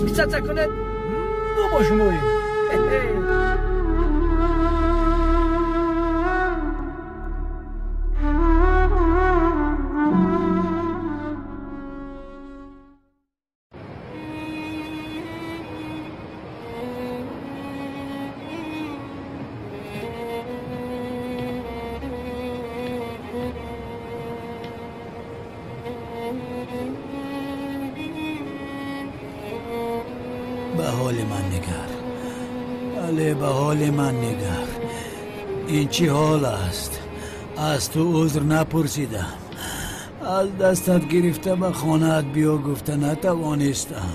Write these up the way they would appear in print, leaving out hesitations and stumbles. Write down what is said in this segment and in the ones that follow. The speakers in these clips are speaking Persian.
میچچه کنه دو باشم اویم به حال من نگر بله به حال من نگر این چی حال است از تو عذر نپرسیدم از دستت گرفته به خانه‌ات بیا گفته نتوانستم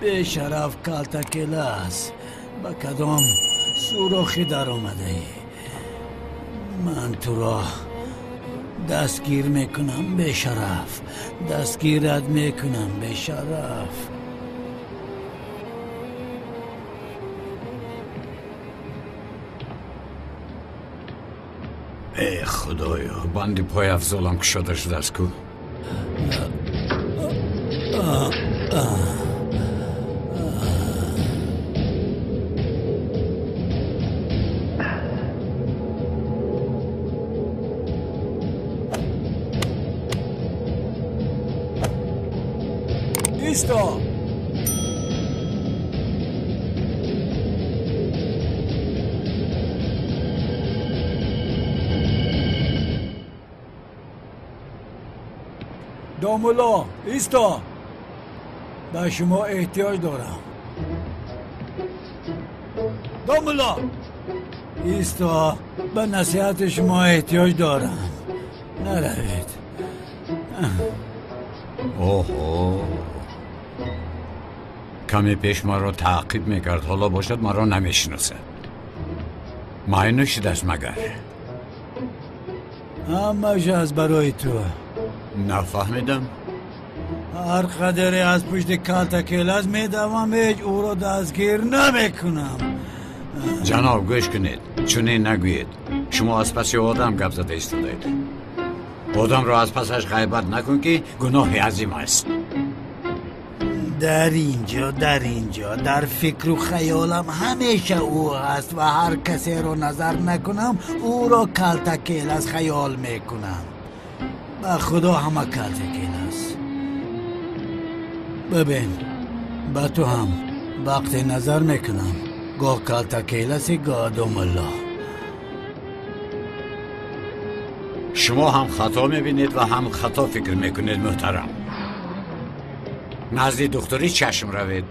به شرف کلتکل است به کدام سوراخی در آمده ای من تو را دستگیر میکنم به شرف دستگیرت میکنم به شرف ای خدایا بندی پای افضالم کشاده شده است کو ایستا دامولا ایستا به شما احتیاج دارم دامولا ایستا به نصیحت شما احتیاج دارم نروید اوه کمی پیش ما را تعقیب میکرد حالا باشد ما را نمیشناسد معنیش است مگر همه‌ش از برای تو نفهمیدم هر قدری از پشت کلتکل از میدوم هیچ او را دستگیر نمیکنم جناب گوش کنید چونین نگویید شما از پس آدم گپ زده ایستادید آدم را از پسش غیبت نکن که گناه عظیم است در اینجا در فکر و خیالم همیشه او است و هر کسی را نظر نکنم او را کلتکل از خیال میکنم به خدا همه کلتکل است ببین به تو هم وقتی نظر میکنم گاه کلتکل است گاه دومالله شما هم خطا میبینید و هم خطا فکر میکنید محترم نزدی دکتری چشم روید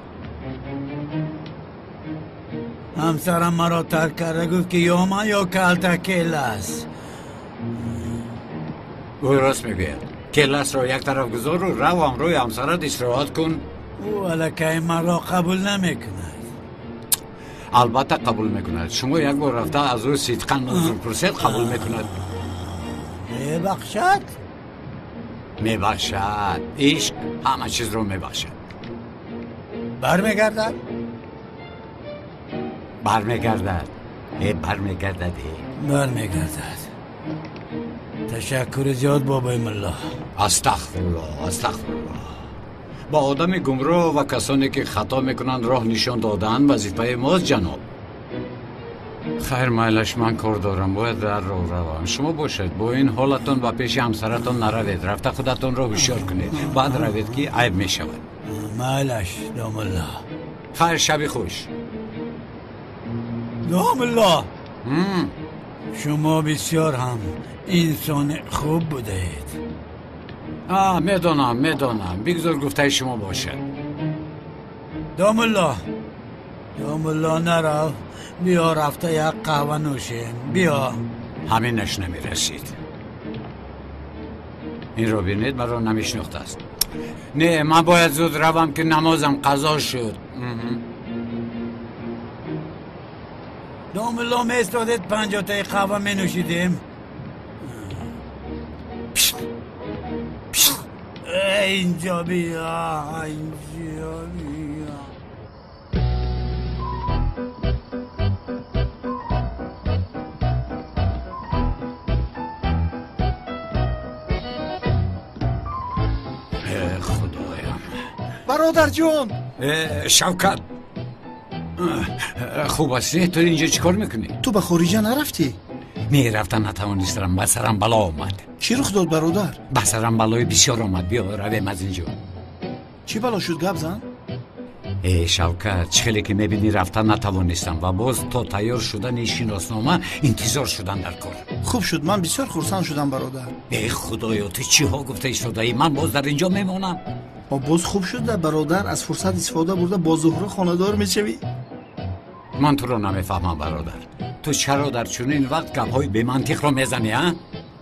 همسرم مرا ترک کرده گفت که یا من یا کلتکل است او راست میگوید کلس را یک طرف گذار و رو هم روی همسرت استراحت کن او علاکه من را قبول نمیکند البته قبول میکند شما یک بار رفته از او صدقا نظر پرسید قبول میکند میبخشد میبخشد عشق همه چیز رو میبخشد برمیگردد برمیگردد تشکر زیاد بابای ملا استغفرالله با آدم گمراه و کسانی که خطا میکنند راه نشان دادن وظیفه ماست جناب خیر میلش من کار دارم باید در راه روم شما باشید با این حالتون و پیش همسرتون نروید رفته خودتون را هوشیار کنید بعد روید که عیب میشود میلش دام الله خیر شبی خوش دام الله شما بسیار هم انسان خوب بودید میدانم بگذار گفته شما باشد دام الله نرو بیا رفته یک قهوه نوشیم بیا همینش نمیرسید این رو بینید مرا نمیشناخته است نه من باید زود روم که نمازم قضا شد دام الله میستادید 50 تا قهوه می نوشیدیم اینجا بیا خدایم برادر جون شوکت خوب هستی؟ تو اینجا چیکار میکنی؟ تو به خارجه نرفتی؟ میرفتم نتوانستم، بسرم بلا آمد. چی رخ داد برادر؟ بسرم بلای بسیار آمد. بیا رویم از اینجا. چی بلا شد گپ زن؟ شوکت چخیلی که میبینی رفتن نتوانستم و باز تا تیار شدن شناسنامه انتظار شدن در کار. خوب شد، من بسیار خرسند شدم برادر. ای خدایا تو چی ها گفته شده ای؟ من باز در اینجا میمونم. باز خوب شد برادر، از فرصت استفاده برده با زهره خانه‌دار میشوی. من تو رو نمیفهمم برادر. تو چرا در چنین وقت گپ‌های بی منطق رو میزنی ها؟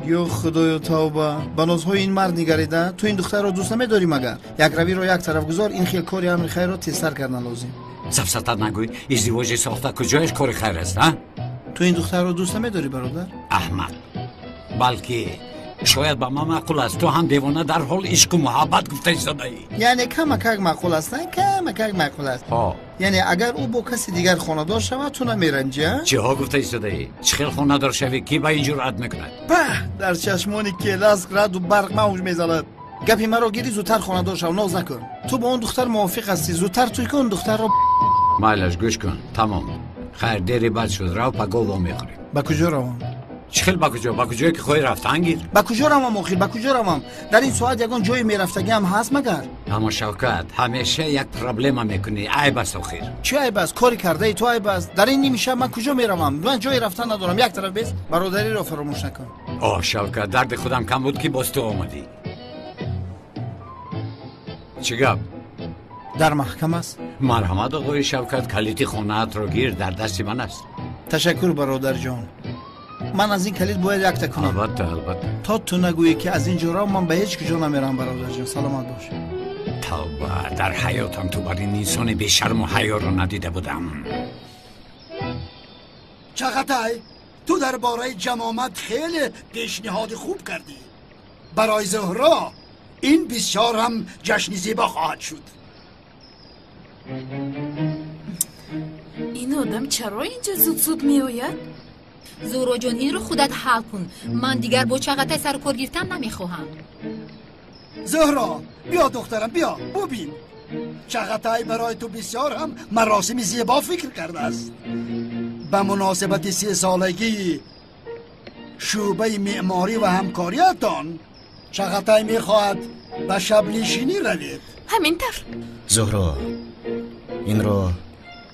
یا خدایا توبه، به نازهای این مرد نگریده. تو این دختر رو دوست نمیداری مگر؟ یک روی رو یک طرف گذار، این خیلی کاری امر خیر رو تیزتر کردن لازم. سفسطت نگوی، ازدواج ساخته کجایش کار خیر است ها؟ تو این دختر رو دوست نمیداری برادر؟ احمق. بلکه شاید با من معقول است تو هم دیوانه در حال عشق و محبت گفته ایستاده ای. یعنی کمک معقول است، نه کمک معقول است. یعنی اگر او با کسی دیگر خانه دار شود تو نمیرنجی؟ چه ها گفته ایستاده ای؟ چخیل خانه دار شوی کی با این جرأت میکند؟ در چشمانی که لزق رد و برق موج میزند. گپی مرا گیری زودتر خانه دار شو، ناز نکن. تو با اون دختر موافق هستی، زودتر توی کن دختر رو. مایلش گوش کن. تمام. خیر دیری بعد شد رو پگو با میخوریم. با کجا روم؟ چخیل با کجا؟ با کجایی که خواهی رفتن گیر؟ با کجا روم آخر؟ با کجا روم؟ در این ساعت یگان جای میرفتگی هم هست مگر؟ اما شوکت همیشه یک پرابلم میکنی. عیب است آخر. چه عیب است؟ کاری کرده ای تو عیب است. در این نیمیشه من کجا میروم؟ من جای رفتن ندارم. یک طرف بس برادری را فراموش نکن. شوکت درد خودم کم بود که باز تو آمدی. چی گپ؟ در محکم است. مرحمت آقای شوکت، کلیدی خونه‌ات رو گیر، در دست من است. تشکر برادر جان. من از این کلید باید یک تکنم. البته. تا تو نگویی که از اینجا را من به هیچ کجا نمیرم برادر جان. سلامت باش. توبه، در حیاتم تو بر این انسان بی شرم و حیا رو ندیده بودم. چغتای تو درباره جمامت خیلی پیشنهاد خوب کردی. برای زهرا این بسیار هم جشن زیبا خواهد شد. این آدم چرا اینجا زود می آید؟ زهرا جان این رو خودت حل کن. من دیگر با چغتای سر کار گرفتن نمیخواهم. زهرا بیا دخترم بیا ببین. چغتای برای تو بسیار هم مراسم زیبا فکر کرده است. به مناسبت 3 سالگی شعبه معماری و همکاریتان چغتای میخواهد به شبنشینی روید. همینطور. زهرا این را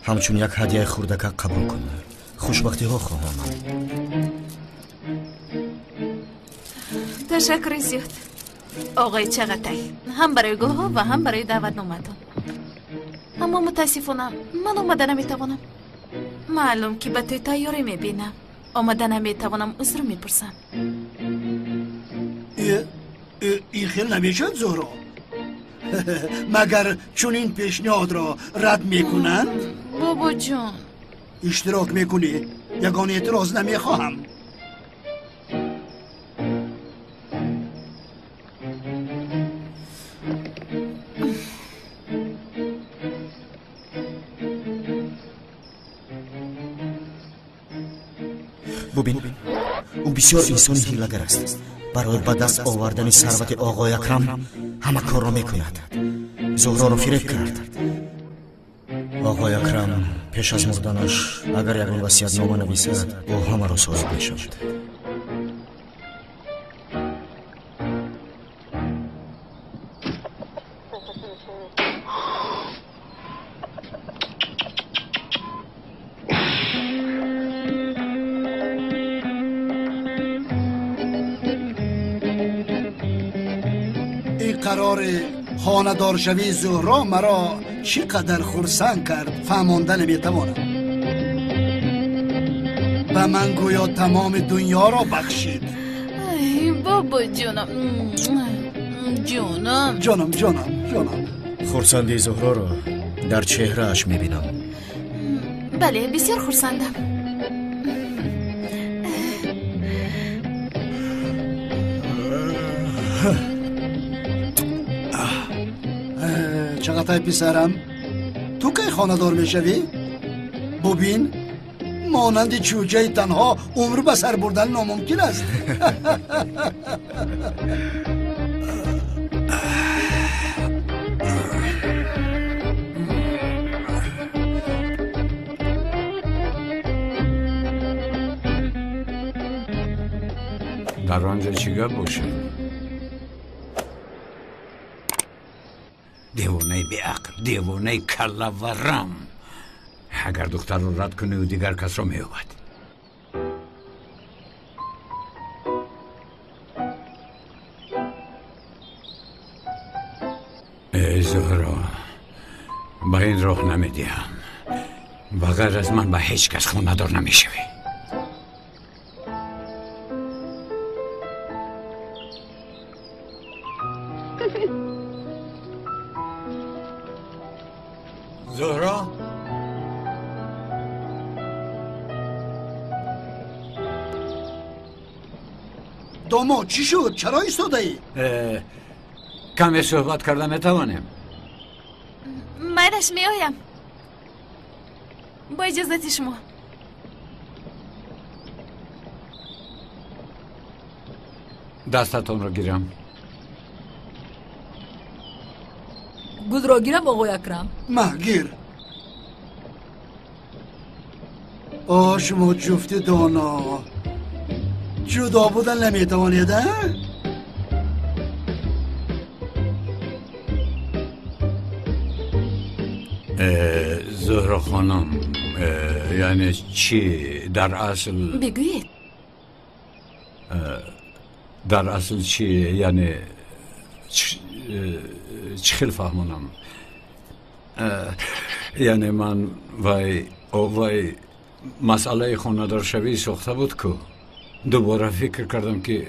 همچون یک هدیه خردک قبول کن. خوشبختی ها خواهم. تشکر زیاد آقای چغتای، هم برای گل ها و هم برای دعوت نامتان. اما متاسفانه من آمده نمیتوانم. معلوم که به توی تیاری میبینم. آمده نمیتوانم، عذر میپرسم. این خیلی نمیشد زهرا. مگر چون این پیشنهاد را رد میکنند؟ بابا جان اشتراک میکنی؟ یگان اعتراض نمیخواهم. ببین او بسیار انسان حیله‌گر است. برای به دست آوردن ثروت آقای اکرم همه کار را میکند. زهرا را فریب کرد. آقای اکرم پیش از مردنش اگر یک وصیت نامه نویسد با همه را صاحب میشود. قرار خانه‌دار شوی زهرا مرا چقدر خرسند کرد فهمانده نمیتوانم. به من گویا تمام دنیا را بخشید. ای بابا جانم جانم. خرسندی زهرا را در چهره اش میبینم. بله بسیار خرسندم. چقدر پسرم تو که خانه دار میشوی؟ ببین مانند چوجه تنها عمر به سر بردن ناممکن است. در آنجا چی گپ باشه؟ دیوانه بی عقل، دیوانه کله و رم. اگر دختر رو رد کنی و دیگر کس رو میوبد. ای زهرا، با این راه نمیدیم. بغیر از من به هیچ کس خونه دار نمیشوی. زهرا؟ داماد چی شد؟ چرا ایستاده ای؟ کمی صحبت کردن نتوانیم. مایدش میایم. با اجازت شما. دستتون رو گیرم. گل را گیرم آقای اکرم. مهگیر. شما جفت دانا جدا بودن نمیتوانید ها؟ زهرا خانم، یعنی چی در اصل؟ بگویید. در اصل چی؟ یعنی چی خیلی فهمونم؟ یعنی من وای مسئله خانه‌دار شوی ساخته بود که دوباره فکر کردم که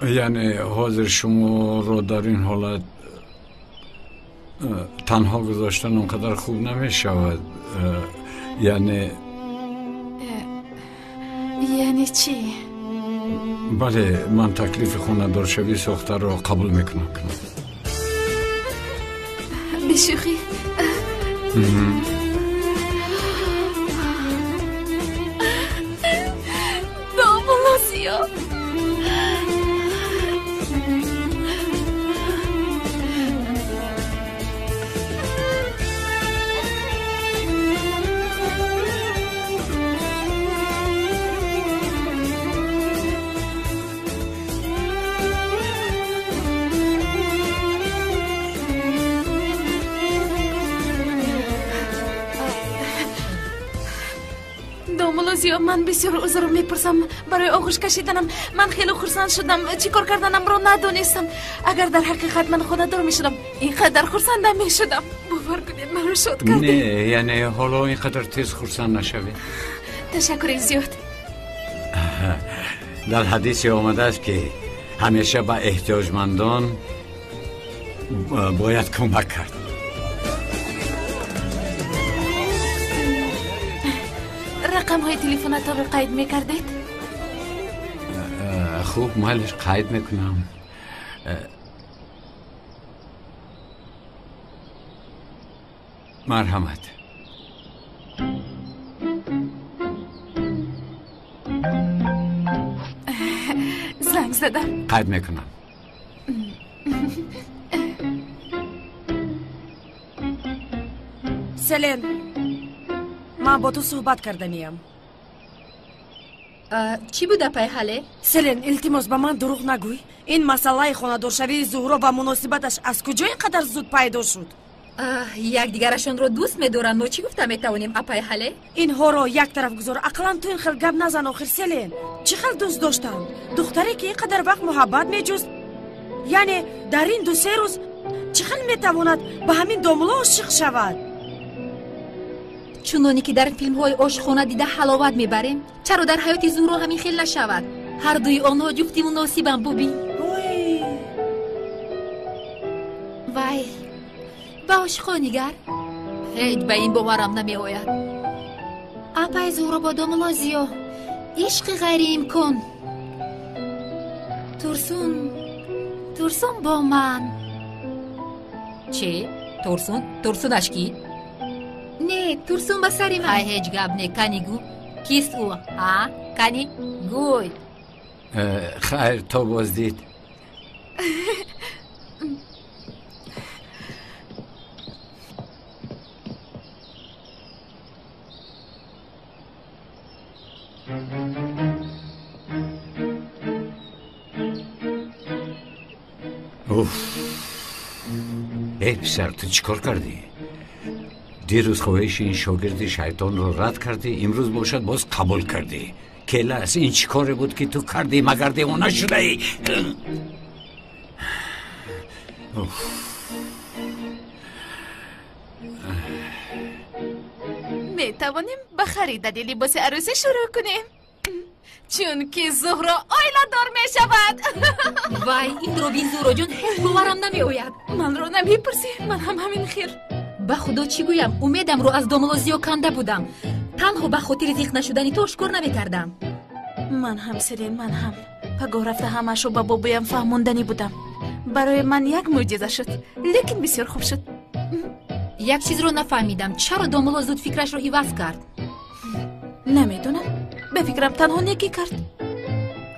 یعنی حاضر شما رو در این حالت تنها گذاشتن اونقدر خوب نمی شود. یعنی چی؟ بله، من تکلیف خونه دار شوی ساخته رو قبول میکنم. بشوخی؟ دامولاسیا من بسیار عذر میپرسم برای آغوش کشیدنم. من خیلی خرسند شدم. چی کار کردنم رو ندونستم. اگر در حقیقت من خدا دار میشدم اینقدر خرسند نمیشدم. باور کنید من رو شد کردید. نه، یعنی حالا اینقدر تیز خرسند نشوی. تشکر زیاد. در حدیثی آمده است که همیشه به احتیاجمندان باید کمک کرد. رقم های تلفنات رو قید میکردید؟ خوب، مالش قید میکنم. مرحمت. زنگ زدم. قید میکنم. سلین، من با تو صحبت کرده میم. چی بود پای حاله؟ سلین، التماس به من دروغ نگوی. این مسئله خانه‌دار شوی زهرا و مناسبتش از کجا اینقدر زود پیدا شد؟ یک دیگرشون رو دوست می‌دارن. ما چی گفتم میتوانیم اپای حاله؟ اینها رو یک طرف گذار. عقلا تو این خیلی گپ نزن. آخر سلین چه خیلی دوست داشتن دختری که اینقدر وقت محبت میجوست، یعنی در این 2-3 روز چه خیلی میتواند به همین داملا عاشق شود؟ چونانی که در فیلم های عاشقانه دیده حلاوت میبریم، چرا در حیات زهرا همین خیلی نشود؟ هر دوی آنها جفتی مناسبن. ببین وای به عاشقانیگر هیچ به این باورم نمی آید. اپای زهرا با داملازیو عشق غیر امکان. ترسون با من. چه؟ ترسون اشکی؟ نه، ترسون با سری من. های هیچ گب نه. کنی گو کیست او؟ ها؟ کنی گوی. خیر، تا بازدید. ای پسر تو چیکار کردی؟ دیروز خواهش این شاگرد شیطان رو رد کردی، امروز باشد باز قبول کردی. کلاس این چیکاره بود که تو کردی مگر دیوانه شده ای؟ می توانیم به خریدن لباس عروسی شروع کنیم چون که زهرا آیلا دار می شود. وای این رو بین زهرا جون هیچ باورم نمی آید. من رو نمی پرسی، من هم همین خیر. به خدا چی گویم، امیدم رو از داملازیو کنده بودم، تنها به خاطر زیخ نشدنی تو اشکار نمی کردم. من هم سرین، من هم پگاه رفته همشو به بابایم فهموندنی بودم. برای من یک معجزه شد، لیکن بسیار خوب شد. یک چیز رو نفهمیدم، چرا داملا زود فکرش رو عوض کرد؟ نمیدونم، به فکرم تنها نیکی کرد.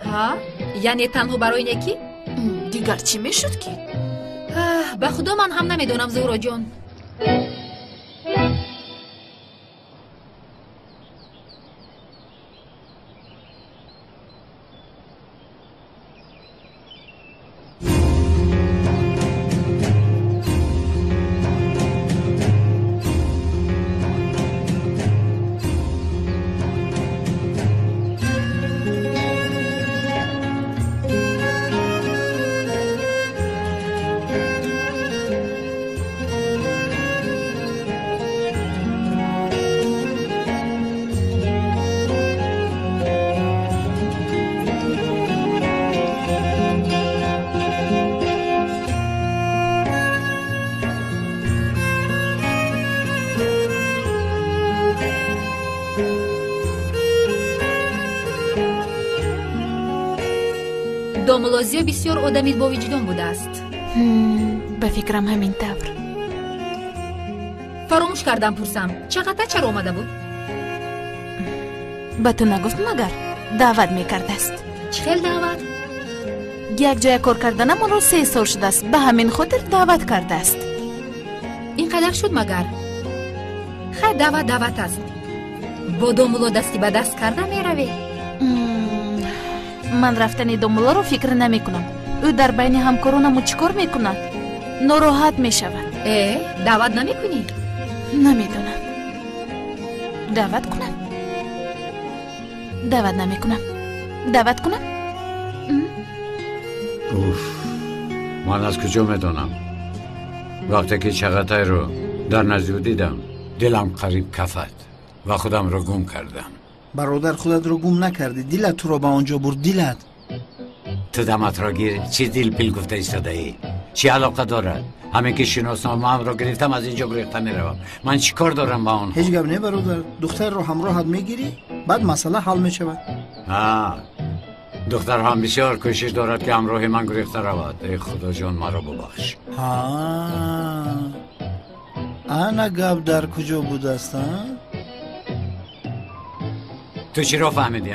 ها؟ یعنی تنها برای نیکی؟ دیگر چی میشد که؟ به خدا من هم نمیدونم زهرا جان. داملازیو بسیار آدمی با وجدان بوده است. به فکرم همین طور. فراموش کردم پرسم چقدر آمده بود؟ به تو نگفت مگر دعوت میکرده است. چه خیل دعوت؟ یک جای کار کردن من رو 3 سال شده است، به همین خاطر دعوت کرده است. اینقدر شد مگر؟ خیر دعوت است. با داملا دستی به دست کرده میروی؟ من رفتن داملا رو فکر نمی کنم. او در بین همکارانم چیکار میکند؟ ناراحت میشود. دعوت نمی کنی؟ نمیدونم. دعوت کنم؟ دعوت نمی کنم. دعوت کنم؟ من از کجا میدونم؟ وقتی که چغتای رو در نزدیک دیدم دلم قریب کفت و خودم رو گم کردم. برادر خودت رو گم نکردی، دلت تو رو به آنجا برد. دلت تو دمت را گیر، چی دل پیل گفته ایستاده ای؟ چی علاقه دارد؟ همین که شناسنامه هم را گرفتم از اینجا گریخته میروم. من چی کار دارم با آن؟ هیچ گپ نه برادر، دختر رو همراهت میگیری بعد مسئله حل میشود. دختر هم بسیار کوشش دارد که همراه من گریخته رود. ای خدا جان مرا ببخش. انا گپ در کجا بوده است؟ تو چی را فهمیدی؟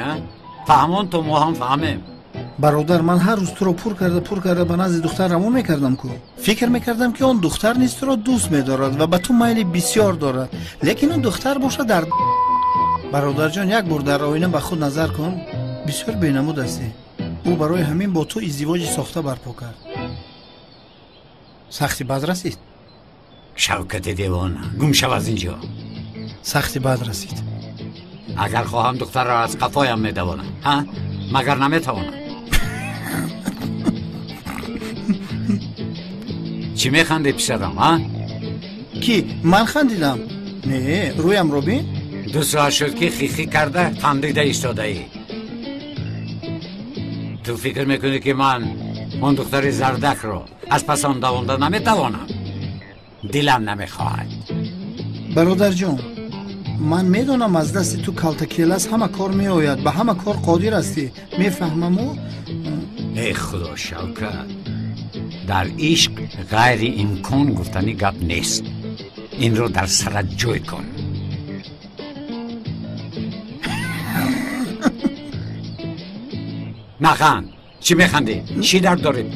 فهمون تو ما هم فهمیم. برادر من هر روز تو رو پر کرده به نزد دختر رمو میکردم که فکر میکردم که اون دختر نیست تو رو دوست میدارد و به تو میل بسیار دارد، لیکن اون دختر باشه در برادر جان یک بار در آینه به خود نظر کن، بسیار بینمود هستی. او برای همین با تو ازدواج ساخته برپا کرد. سختی بد رسید. شوکت دیوانه گم شو از اینجا. سختی بد رسید. اگر خواهم دختر را از قفایم میدوانم مگر نمیتوانم. چی میخندی پسرم؟ کی؟ من خندیدم؟ نه رویم رو بین. 2 ساعت شد که خیخی کرده خندیده ایستاده ای. تو فکر میکنی که من اون دختر زردک رو از پس آن دوانده نمیتوانم؟ دلم نمیخواهد. برادر جان من میدونم از دست تو کالتا کلاس همه کار میآید، به همه کار قادر هستی، میفهمم. ای خدا شوکت، در عشق غیر امکان گفتنی گپ نیست. این رو در سرت جوی کن. نخند. چی میخندی؟ چی درد دارید؟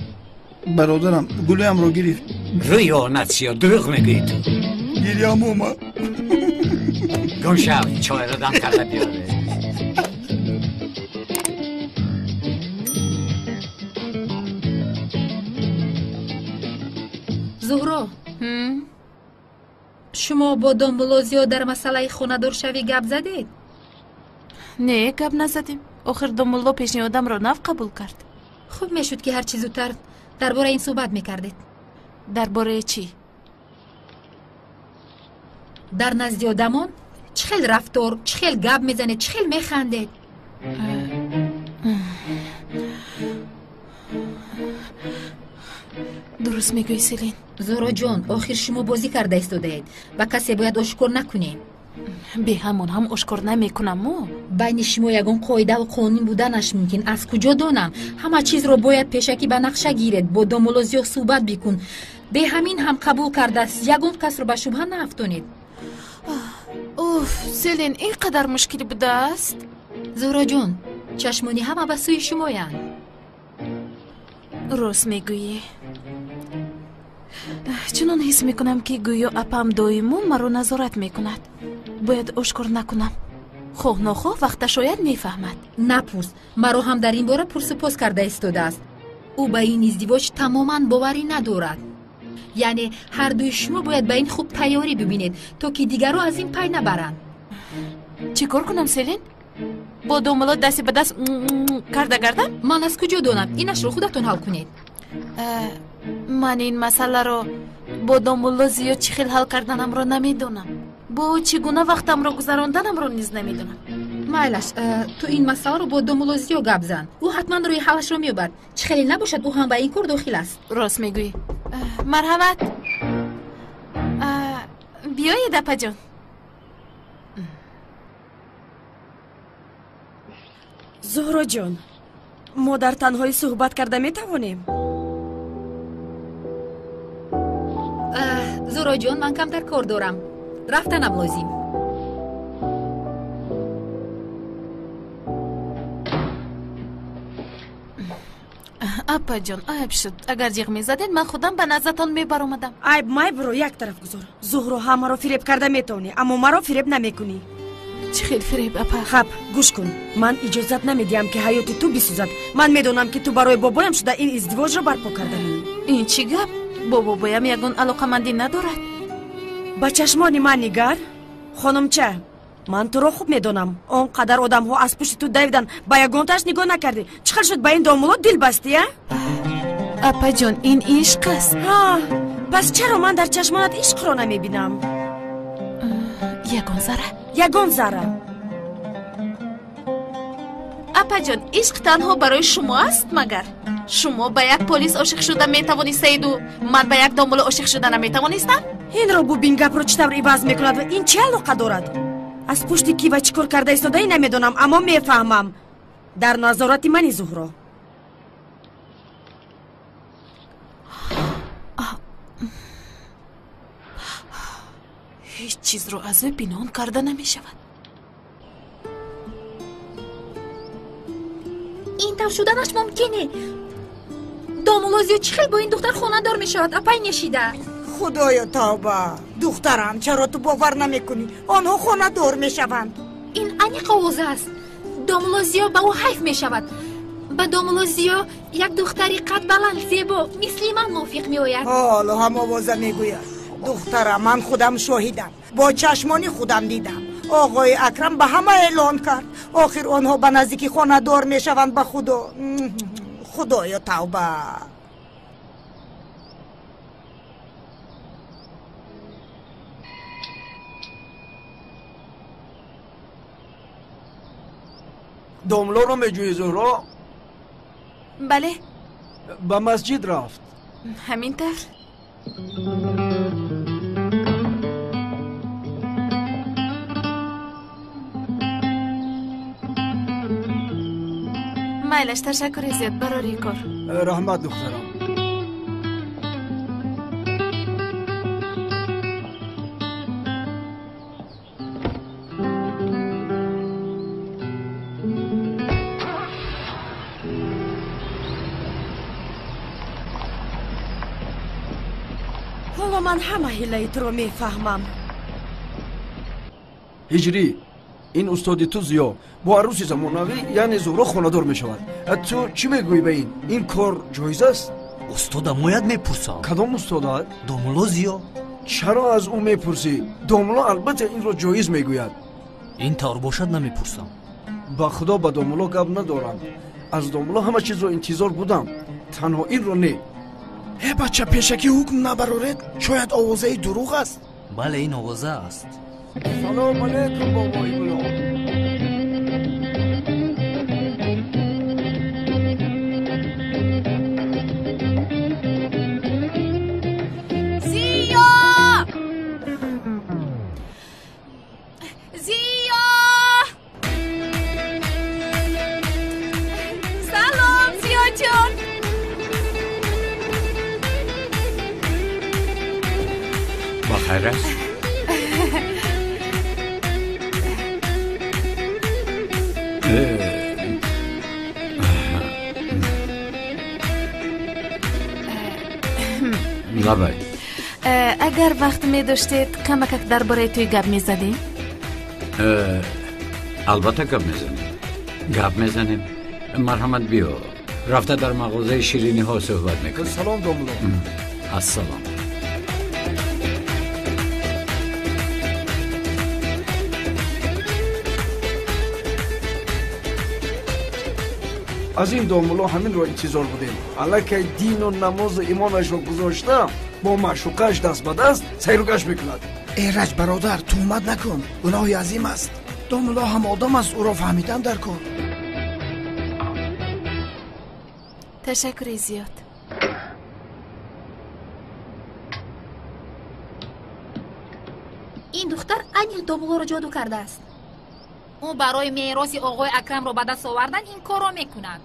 برادرم گلویم رو گرفت. روی آنت سیا دروغ میگی تو. گیریم اومد. گم شو چای رو دم کرده بیاره. زهرا شما با دامبلوزیا در مسئله خانه‌دار شوی گپ زدید؟ نه گپ نزدیم. آخر دامبلو پیشنهادم را نف قبول کرد. خوب میشد که هر چیز زودتر درباره این صحبت میکردید. درباره چی؟ در نزد آدمان چه خیل رفتار، چه خیل گپ میزنه، چه خیل میخندید. درست میگوی سلین. زهرا جان آخر شما بازی کرده ایستادید و کسی باید آشکار نکنیم. به همون هم آشکار نمیکنم. بین شما یگان قاعده و قانون بودنش ممکن. از کجا دانم همه چیز رو باید پیشکی به نقشه گیرید. با دامولوزیا صحبت بکن. به همین هم قبول کرده است. یگان کس رو به شبهه نافتونید. اوف سلین این قدر مشکلی بوده است؟ زهرا جان چشمانی همه به سوی شمایند. راست میگویی. چنان حس میکنم که گویا اپم دائما مرا نظارت میکند. باید آشکار نکنم. خواه نخواه وقت شاید میفهمد. نپرس. مرا هم در این باره پرسپوس کرده ایستاده است. او به این ازدواج تماما باوری ندارد. یعنی هر دوی شما باید به این خوب تیاری ببینید تا که دیگرو از این پی نبرند. چی کار کنم سلین؟ با داملا دستی به دست کرده گردم؟ من از کجا دانم؟ اینش رو خودتون حل کنید. من این مسئله رو با داملا زیاد چی خیل حل کردنم رو نمیدونم. با چگونه وقتم رو گذراندنم رو نیز نمیدونم. مایلش تو این مسئله رو با دامولوزیو گپ زن. او حتما روی حلش رو میبرد. چه خیلی نباشد او هم به این کار داخل است. راست میگویی. مرحمت. بیایید اپا جان. زهرا جان ما در تنهایی صحبت کرده میتوانیم؟ زهرا جان من کمتر کار دارم. رفتنم لازم. اپا جان عیب شد. اگر جیغ میزدید من خودم به نزدتان میبر اومدم. عیب مای برو یک طرف گذار. زهرا همه را فریب کرده میتونی اما مرا فریب نمیکنی. چه خیلی فریب اپا. خب گوش کن. من اجازت نمیدیم که حیات تو بسوزد. من میدونم که تو برای بابایم شده این ازدواج رو برپا کردنی. این چی گپ؟ با بابایم یگان علاقمندی ندارد. با چشمان من نگر. خانم چه؟ من تو رو خوب میدونم. اونقدر آدم ها از پشت تو دویدن با یگانتش نگاه نکردی. چخل شد با این دامولا دل بستی؟ اپا جان این عشق است. ها پس چرا من در چشمانت عشق رو نمیبینم؟ یگان ذره. اپا جان عشق تنها برای شما است مگر؟ شما به یک پلیس عاشق شده میتوانستید و من به یک دامولا عاشق شده نمیتوانستم؟ این رو ببین گپ رو چطور عوض میکند و این چه علاقه دارد؟ از پشت کی و چیکار کرده ایستاده نمیدونم اما میفهمم. در نظارت منی زهرا. هیچ چیز رو از او پنهان کرده نمی شود. این طور شدنش ممکنه. دامولوزیو چه خیلی با این دختر خانه دار می شود. اپای نشیده. خدایا توبه. دخترم چرا تو باور نمی کنی؟ آنها خانه دار می شوند. این انی قوازه است. دامولوزیو به او حیف می شود. به دامولوزیو یک دختری قد بلند زیبا مثل من موافق می آید. حالا هم آوازه می گوید. دخترم من خودم شاهیدم. با چشمانی خودم دیدم. آقای اکرم به همه اعلان کرد. آخر آنها به نزدیکی خانه دار می شوند. به خدا. خدایا توبه. داملا رو میجوی زهرا؟ بله. به مسجد رفت. همینطور. مایلش تشکر زیاد برای کار. رحمت دخترم. حالا من همه هیلایت رو میفهمم. هجری این استاد تو زیا با عروس زمانوی یعنی زهرا خانه‌دار میشود. تو چی میگویی به این کار جایز است؟ استادم باید میپرسم. کدام استاد؟ داملا زیا. چرا از او میپرسی؟ داملا البته این را جایز میگوید. این طور باشد نمیپرسم. با خدا با داملا گپ ندارم. از داملا همه چیز رو انتظار بودم. تنها این رو نه. ای بچه پیشکی حکم نبرارید. شاید آوازه دروغ است. بله این آوازه است. سلام علیکم بابای بلا. خیر است؟ لبای اگر وقت می داشتید کمک درباره توی گپ می زدیم؟ البته گپ می زنیم. مرحمت بیا رفته در مغازه شیرینی ها صحبت میکنیم. سلام داملا. السلام. از این داملا همین رو انتظار بودیم. الکی دین و نماز ایمانش رو گذاشته با معشوقش دست به دست سیرگش میکند. ایرج برادر تهمت نکن. گناهی عظیم است. داملا هم آدم است. او را فهمیدن در کن. تشکر زیاد. این دختر این داملا را جادو کرده است. او برای میراث آقای اکرم را به دست آوردن این کار را میکند.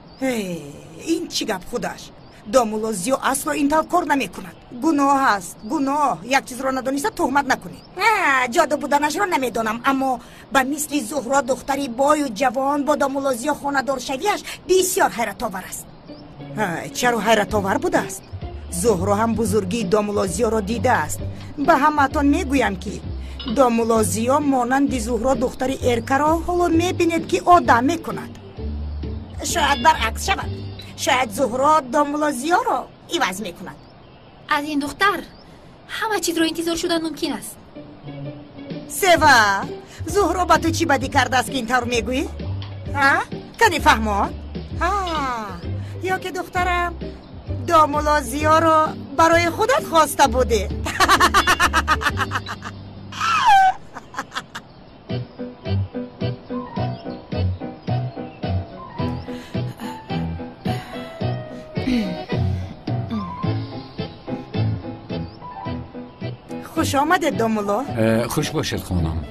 این چی گپ خودش؟ داملا زیو اصلا این طور کار نمیکند. گناه است. گناه. یک چیز را ندانسته تهمت نکنی. جادو بودنش را نمیدانم، اما به مثل زهرا دختری بای و جوان با داملا زیو خانه‌دار شویش بسیار حیرت آور است. چرا حیرت آور بوده است؟ زهرا هم بزرگی داملا زیو را دیده است. به همتان میگویم که داملا زیو مانند زهرا دختری ارکه را حالا میبینید که آدم میکند. شاید برعکس شود. شاید زهرا داملا زیو را عوض میکند. از این دختر همه چیز را انتظار شدن ممکن است. سوا زهرا با تو چی بدی کرده است که این طور میگویی؟ کنی فهماد؟ یا که دخترم داملا زیو را برای خودت خواسته بوده. خوش آمده داملا. خوش باشد خانم.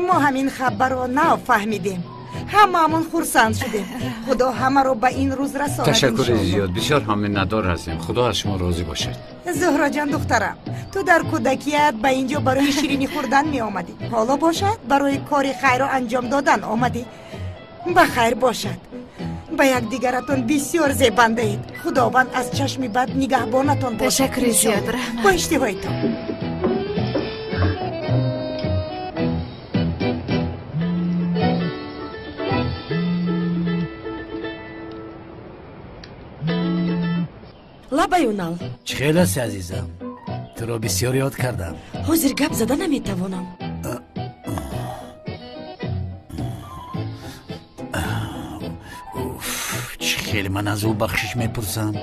ما همین خبر رو نفهمیدیم. هممون خرسند شدیم. خدا همه رو به این روز رساند. تشکر زیاد. بسیار همین ندار هستیم. خدا از شما راضی باشد. زهرا جان دخترم، تو در کودکیت به اینجا برای شیرینی خوردن می آمدی. حالا باشد برای کار خیر رو انجام دادن آمدی. بخیر باشد. به یک دیگرتون بسیار زیبنده اید. خداوند از چشمی بد نگهبانتون باشد. تشکر زیاد رحمت. با اشتباهیتون. لبایونال چه خیلی است عزیزم. تو را بسیار یاد کردم. حاضر گپ زده نمیتوانم. چه خیلی من از او بخشش میپرسم.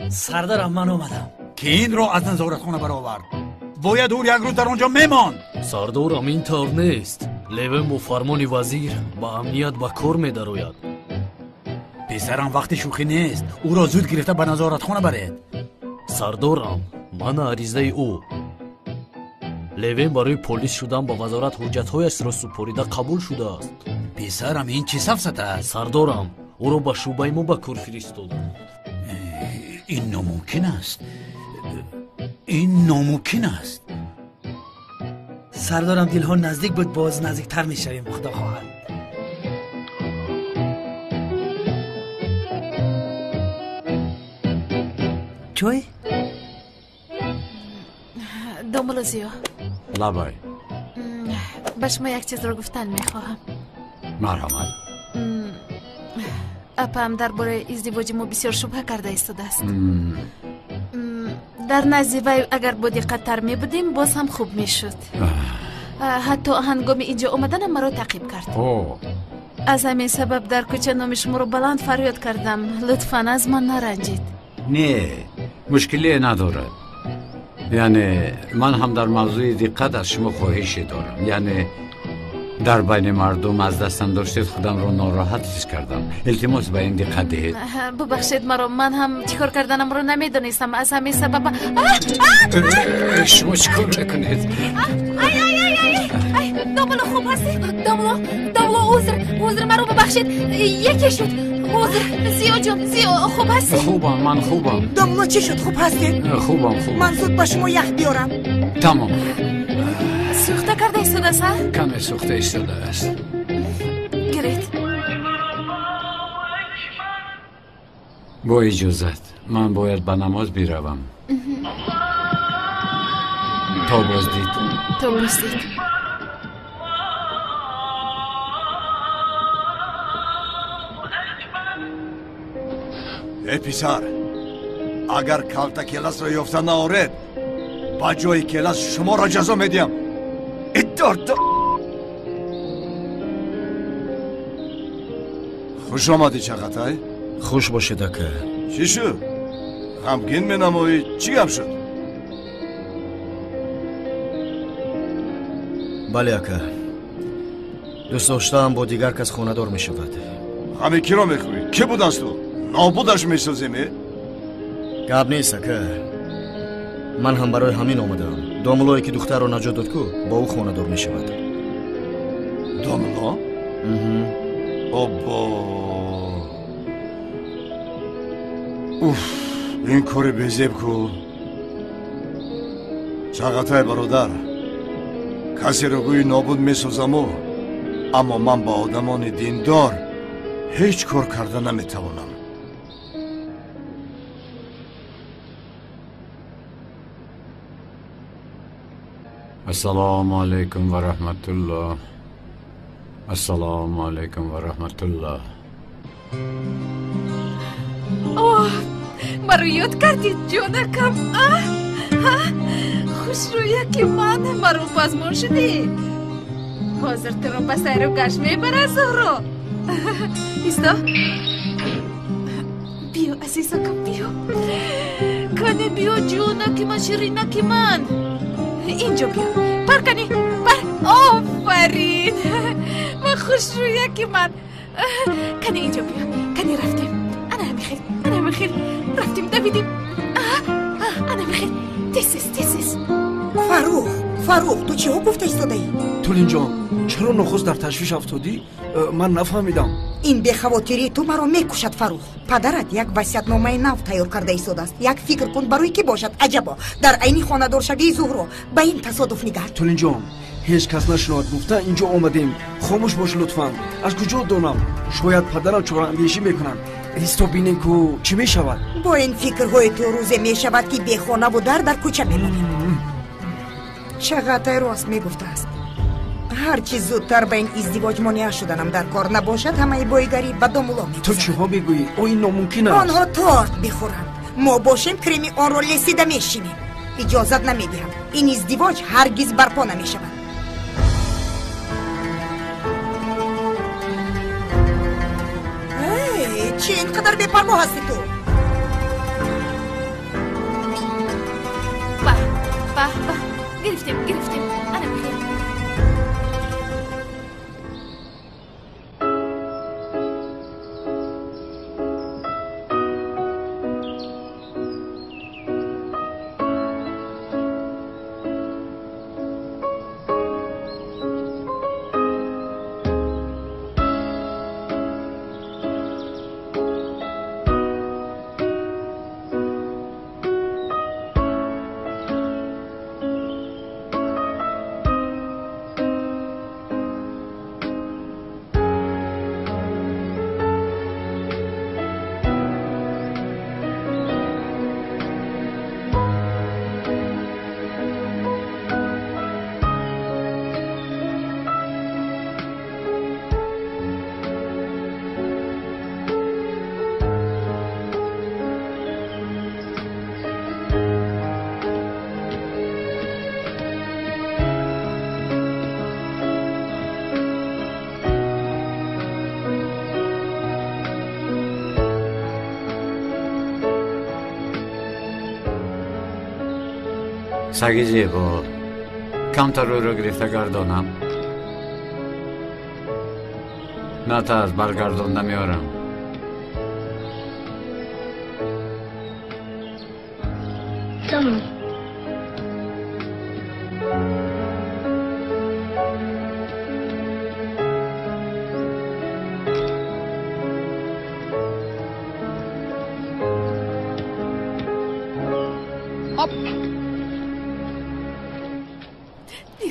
سردارم من اومدم که این رو از نظارتخانه برآورد. باید او یک روز در آنجا میماند. سردارم این طور نیست. لیوان با فرمان وزیر با امنیت به کار میدراید. پسرم وقت شوخی نیست. او را زود گرفته به نظارتخانه برید. سردارم من عریضه او لیوان برای پلیس شدن با وزارت حجت‌هایش را سپریده قبول شده است. پسرم این چه سفسطه است؟ سردارم او را به شعبه ما به کار فرستادند. این ناممکن است. این ناممکن است. سردارم دلها نزدیک بود، باز نزدیکتر میشویم خدا خواهد. چوی؟ داملا زیو لبای به شما یک چیز رو گفتن میخواهم. مرحمت. апаам дар бораи издивоҷи мо бисёр шубҳа карда истодааст. дар назди вай агар бо диққаттар мебудем боз ҳам хуб мешуд. ҳатто ҳангоми инҷо омаданам маро таъқиб кард. аз ҳамин сабаб дар кӯча номи шуморо баланд фарёд кардам. лутфан аз ман наранҷед. не мушкилие надорад. яъне ман ҳам дар мавзӯи диққат аз шумо хоҳише дорам. яъне дар байни мардум аз дастам доштед худамро нороҳат ҳис кардам. илтимос ба ин диққат диҳед. бубахшед маро, ман ҳам чӣ кор карданамро намедонистам. аз ҳамин сабаб шумо чӣ кор мекунед? домло хуб ҳастӣ? домло узр маро бубахшед. яке шуд. узр зиёҷон, зиё хуб ҳастӣ? хубам, ман хубам. домло чӣ шуд, хуб ҳастӣ? хубам. ман зуд ба шумо ях биёрам. тамом. сӯхта карда истодааст? каме сӯхта истодааст. гиред. бо иҷозат ман бояд ба намоз биравам. то боздид. писар, агар калта келасро ёфта наоред, ба ҷои келас шуморо ҷазо медиҳам. хуш омадӣ чағатай. хуш бошед ака. чӣ шуд? ғамгин менамоӣ. чӣ гап шуд? бале ака, дӯст доштаам бо дигар кас хонадор мешавад. ҳами киро мекунӣ? кӣ будаст ӯ? нобудаш месоземӣ? гап нест ака. ман ҳам барои ҳамин омадаам. домлое ки духтарро наҷот дод ку бо ӯ хонадор мешавад. домло? обо ин кори безеб ку. чағатай бародар, касеро гӯи нобуд месозаму, аммо ман ба одамони диндор ҳеҷ кор карда наметавонам. ассалому алайкум ва раҳматуллоҳ. ассалому алайкум ва раҳматуллоҳ. маро ёд кардид ҷонакам. хушрӯяки ман, маро пазмон шудӣ. ҳозир туро ба сайру гашт мебарад зӯҳро. исто. биё азизакам, биё. кане биё ҷонаки ман, ширинаки ман. инҷо биё. пар кани, пар. офарин. ва хушрӯяки ман. кани инҷо биё. кани рафтем. ана ҳамихел. рафтем давидем. ана мехел. тесис. фарух, ту чиҳо гуфта истодаӣ? тулинҷон, чаро нохуст дар ташвиш афтодӣ? ман нафаҳмидам. ин бехавотирии ту маро мекушад, Фарух. падарат як васиятномаи нав тайёр карда истодааст. як фикр кун барои кӣ бошад. аҷабо, дар айни хонадоршавии зуҳро ба ин тасодуф нигар. тулинҷон, ҳеҷ кас нашунавад гуфта инҷо омадем. хомӯш бош лутфан. аз куҷо донам? шояд падарам чораандешӣ мекунанд. исто бинем ку чӣ мешавад. бо ин фикрҳои ту рӯзе мешавад ки бехонаву дар кӯча мемонем. чағатай рост мегуфтааст. ҳарчи зудтар ба ин издивоҷ монеа шуданам дар кор набошад, ҳамаи боигарӣ ба домуло мегузарад. ту чиҳо мегӯӣ? ин номумкин аст. онҳо торт бихӯранд, мо бошем креми онро лесида мешинем. иҷозат намедиҳам. ин издивоҷ ҳаргиз барпо намешавад. чӣ ин қадар бепарво ҳастӣ ту? гирифтем. ана мехел. سگ زیبا کمتر رو گرفته گردانم نه تا از برگردان نمیارم تمام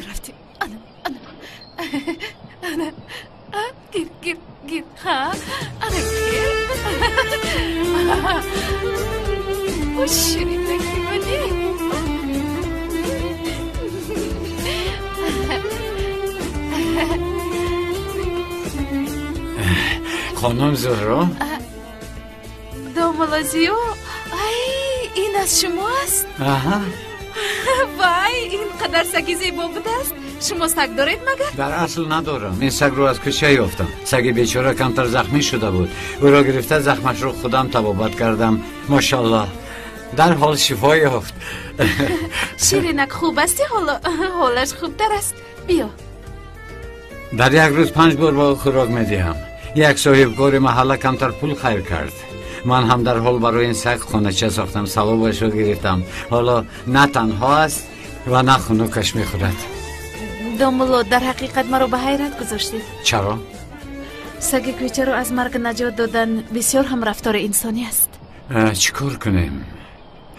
رفتیم انا گیر ها انا گیر خوش شیرین نکنی خانم زهرا دومولازیو این از شماست؟ وای اینقدر سگ زیبا بوده است شما سگ دارید مگر؟ در اصل ندارم این سگ رو از کوچه یافتم سگ بیچاره کمتر زخمی شده بود او را گرفته زخمش رو خودم طبابت کردم ماشاءالله در حال شفا یافت شیرینک خوب استی حالش خوبتر است بیا در یک روز 5 بار با خوراک میدیم یک صاحبکار محله کمتر پول خیر کرد من هم در حال برای این سگ خانه‌چه ساختم ثوابش رو گرفتم حالا نه تنها است و نه خنکش میخورد دومولو در حقیقت مرا به حیرت گذاشتید چرا؟ سگ کوچه رو از مرگ نجات دادن بسیار هم رفتار انسانی است چیکار کنیم؟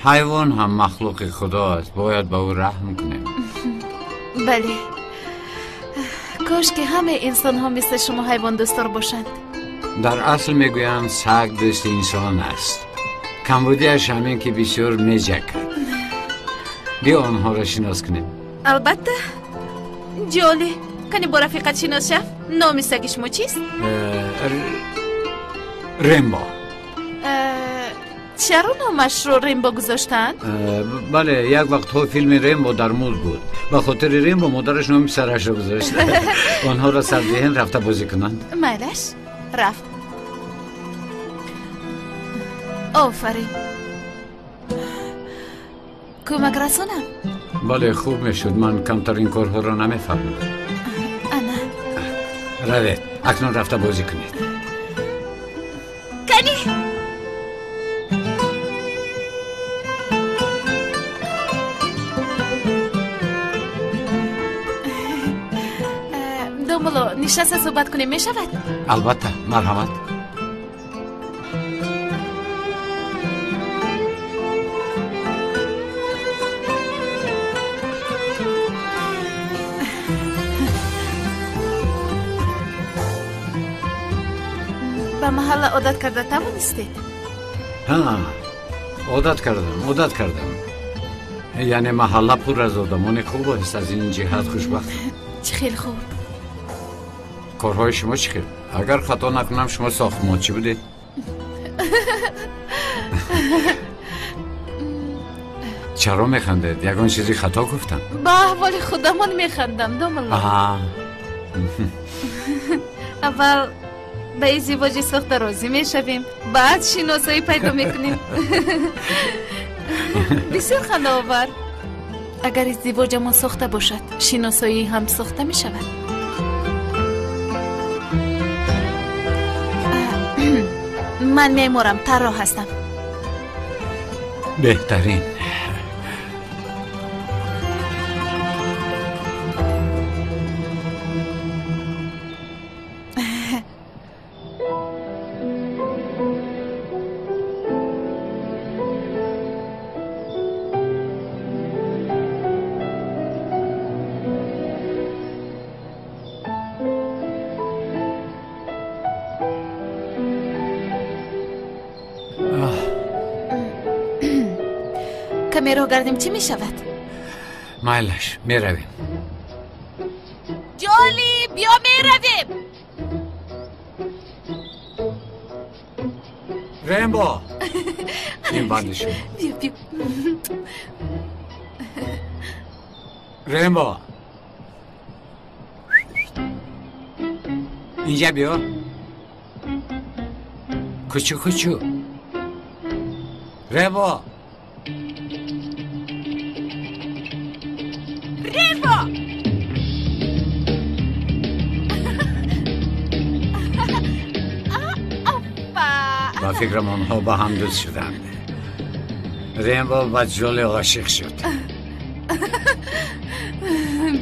حیوان هم مخلوق خدا است باید به او رحم کنیم بله کاش که همه انسان ها مثل شما حیوان دوستار باشند در اصل میگویند سگ دوست انسان است کمبودیش همین که بسیار میجکد بیا آنها را شناس کنیم البته جالی کنی با رفیقت شناس شف نام سگ شما چیست؟ ریمبو چرا نامش رو ریمبو گذاشتن؟ بله یک وقت ها فیلم ریمبو در مول بود به خاطر ریمبو مادرش نام سرش رو گذاشت آنها را سردهن رفته بازی کنند میلش رفت آفرین کمک رسانم بله خوب میشد من کمتر این کارها را نمیفهمم انا روید اکنون رفته بازی کنید کنی دومولو نشسته صحبت کنیم می شود؟ البته مرحمت به محل عادت کرده توانستید؟ ها عادت کردم یعنی محله پر از آدمان خوب است از این جهت خوشبخت چه خیلی خوب کارهای شما چی خیلی؟ اگر خطا نکنم شما ساختمان چی بودید؟ چرا میخندید؟ یگان چیزی خطا گفتم با احوال خودمان میخندم دومولو اول به این زیباجی ساخته راضی میشویم بعد شناسایی پیدا میکنیم بسیار خنده آور اگر ازدواجمون ساخته باشد شناسایی هم ساخته میشود من میمورم طراح هستم بهترین کمی رو گردیم چی می شود؟ مایلش می رویم جالی بیا می رویم ریمبو این بند شما بیا ریمبو اینجا بیا کوچو ریمبو با فکرم آنها با هم دوست شدند. ریمبو با جولی عاشق شد.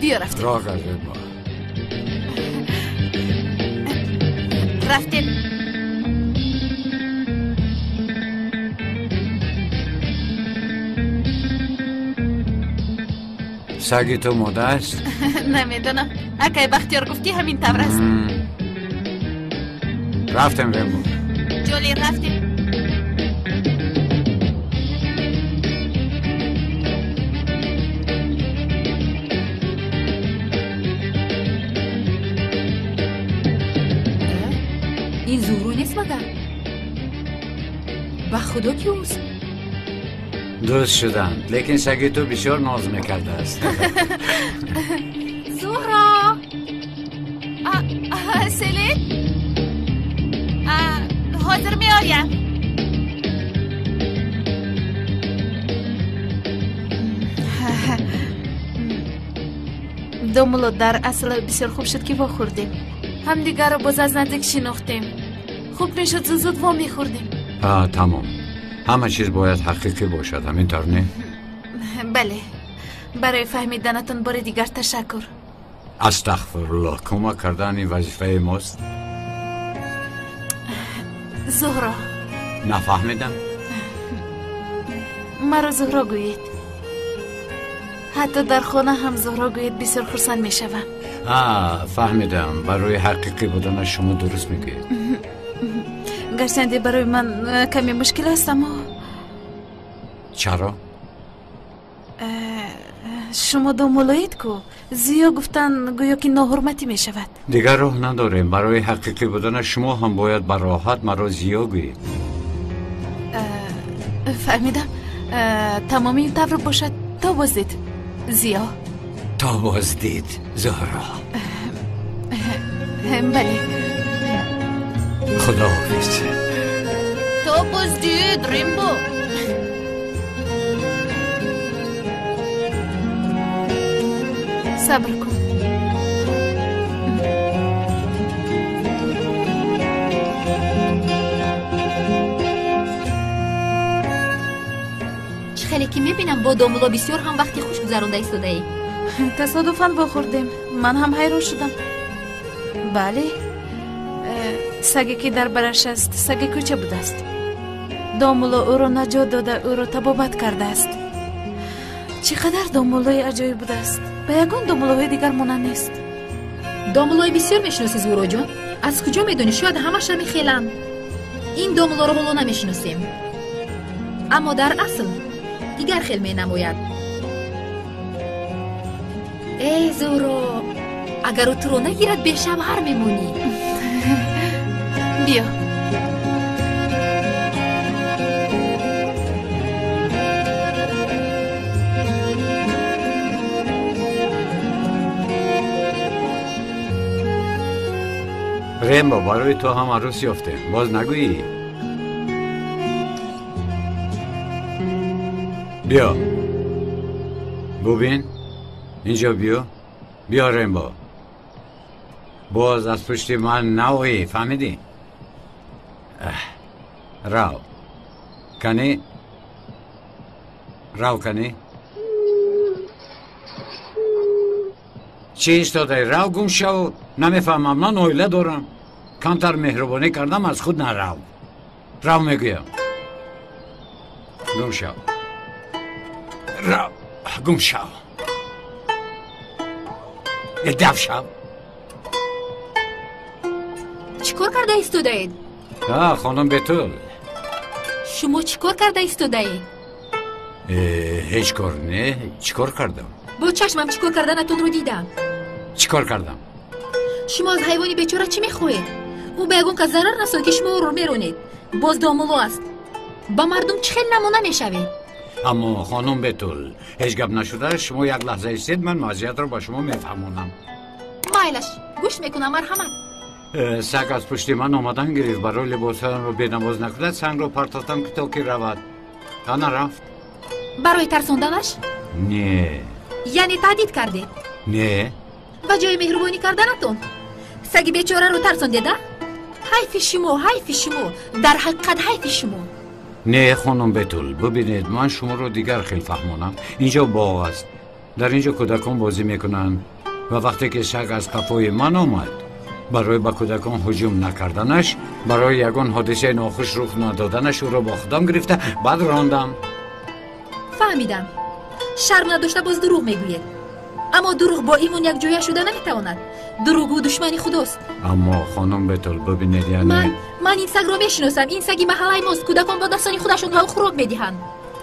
بیا رفتیم. راه کرد ریمبو. رفتیم. سگی تو ماده است؟ نمیدونم. اگه بختیار گفتی همین طور است. رفتیم ریمبو. جولی رفتیم. این زورو نیست مگر؟ با خدا که اوست؟ دوست شدند لیکن سگی تو بسیار ناز میکرده است. زهرا سلیم حاضر میآیم. دوملو در اصل بسیار خوب شد که با خوردیم. همدیگر رو باز از نزدیک شناختیم. خوب میشد زود وا میخوردیم. تمام. همه چیز باید حقیقی باشد، همینطور نه؟ بله. برای فهمیدنتون بار دیگر تشکر. استغفرالله. کمک کردن این وظیفه ماست. زهرا نفهمیدم. مرا زهرا گویید. حتی در خانه هم زهرا گویید بسیار خرسند می شوم. فهمیدم. برای حقیقی بودن شما درست میگید. گرچند برای من کمی مشکل است اما چرا؟ شما دومولایید کو زیا گفتن گویا که ناحرمتی می شود. دیگر راه نداریم. برای حقیقی بودن شما هم باید بر راحت مرا زیا گویید. فهمیدم. تمامی این طور باشد تا بازدید زیا. تا بازدید زهرا. بله. خدا حافظ. تا بازدید ریمبو. صبر کن. خیلی که میبینم با دومولا بسیار هم وقتی خوش گذرانده ایستاده ای. تصادفاً بخوردیم. من هم حیران شدم. بله. سگی که در برش است سگ کوچه بوده است. دومولا او را نجات داده او را طبابت کرده است. چقدر دومولای عجایب بوده است. به یگان دومولای دیگر مانند نیست. دومولای بسیار میشناسی زورا جان؟ از کجا میدونی؟ شاید همش هم میخیلن. این دومولا رو حالا نمیشناسیم، اما در اصل دیگر خیل مینماید. ای زورا، اگر او تو رو نگیرد به شب هر میمونی. بیا. ریمبو برای تو هم عروس یافته. باز نگویی؟ بیا ببین اینجا. بیا ریمبو. باز از پشت من نوی. فهمیدی؟ راو کنی. چی ایستاده؟ راو گم شو. نمیفهمم. من اویله دارم. کمتر مهربانی کردم از خود نرو. راو میگویم. گم شو. راو گم شو. دف شو. چیکار کرده ایستاده اید؟ خانم بتول. شما چیکار کرده ایستاده اید؟ هیچ کار نه. چیکار کردم؟ با چشمم چیکار کردنتون رو دیدم. چیکار کردم؟ شما از حیوانی بیچاره چی میخواهید؟ او بگون که ضرر نساد که شما رو میرونید. باز دامولو است. با مردم چه خیلی نمونه میشوید. اما خانم بتول هیچ گپ نشده. شما یک لحظه ایستید، من وضعیت رو با شما میفهمونم. مایلش گوش میکنم. مرحمت. سگ از پشت من آمدن گرفت. برای لباسم رو بنماز نکرد. سنگ رو پرتافتم که تا که رود. تا نرفت. برای ترسوندنش؟ نه. یعنی تهدید کرده؟ نه. و جای مهربانی کردنتون سگ بیچاره رو ترسوندید؟ حیف شما در حقیقت حیف شما. نه خانم بتول، ببینید من شما رو دیگر خیلی فهمانم. اینجا باغ است، در اینجا کودکان بازی میکنن و وقتی که سگ از قفای من آمد برای به کودکان هجوم نکردنش، برای یگان حادثه ناخوش رخ ندادنش او را با خودم گرفته بعد راندم. فهمیدم. شرم نداشته باز دروغ میگوید. اما دروغ با ایمون یک جویه شده نمیتواند. دروغ و دشمنی خداست. اما خانم بتول ببینید یعنی من این سگ را میشناسم. این سگی محله ماست. کودکان با دستانی خودشون حال خوراک میدهند.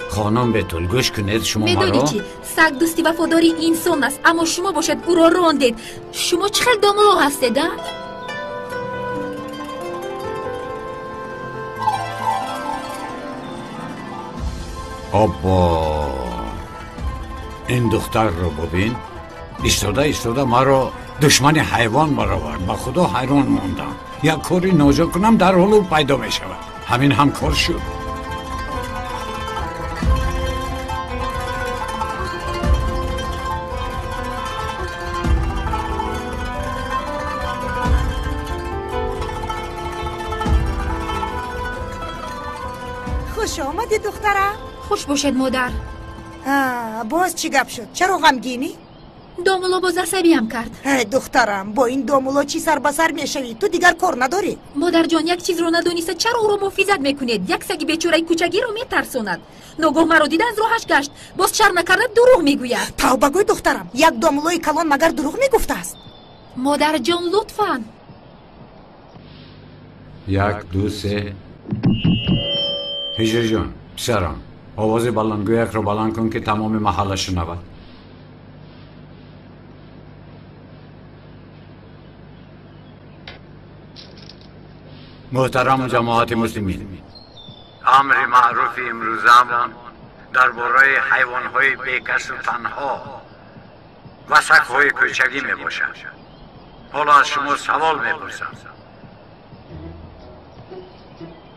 خانم بتول گوش کنید، شما میدونی چی؟ سگ دوستی وفاداری انسان است، اما شما باشد او را راندید. شما چه خیلی داملو هستید؟ آبا این دختر رو ببین، ایستاده مرا دشمن حیوان برآورد. با خدا حیران موندم. یک کاری ناجا کنم در حال پیدا می شود. همین هم کار شد. خوش آمدی دخترم. خوش باشد مادر. باز چی گپ شد؟ چرا غمگینی؟ دامولا باز عصبیم کرد. دخترم با این دامولا چی سر به سر میشوی؟ تو دیگر کار نداری؟ مادر جان یک چیز رو ندونیسته چرا او رو مفیزت میکنید؟ یک سگ بیچاره کوچگی رو میترسوند. ناگاه مرا دیده از راهش گشت. باز شرم نکرده دروغ میگوید. توبه گوی دخترم، یک دامولای کلان مگر دروغ میگفته است؟ مادر جان لطفاً. 1 2 3 هجر جان پسرم، آواز بلندگویک رو بلند کن که تمام محله شنود. محترم جماعت مسلمین، امر معروف امروزمان درباره حیوان‌های بیکس و تنها و سگ‌های کوچکی میباشد. حالا از شما سوال میپرسم،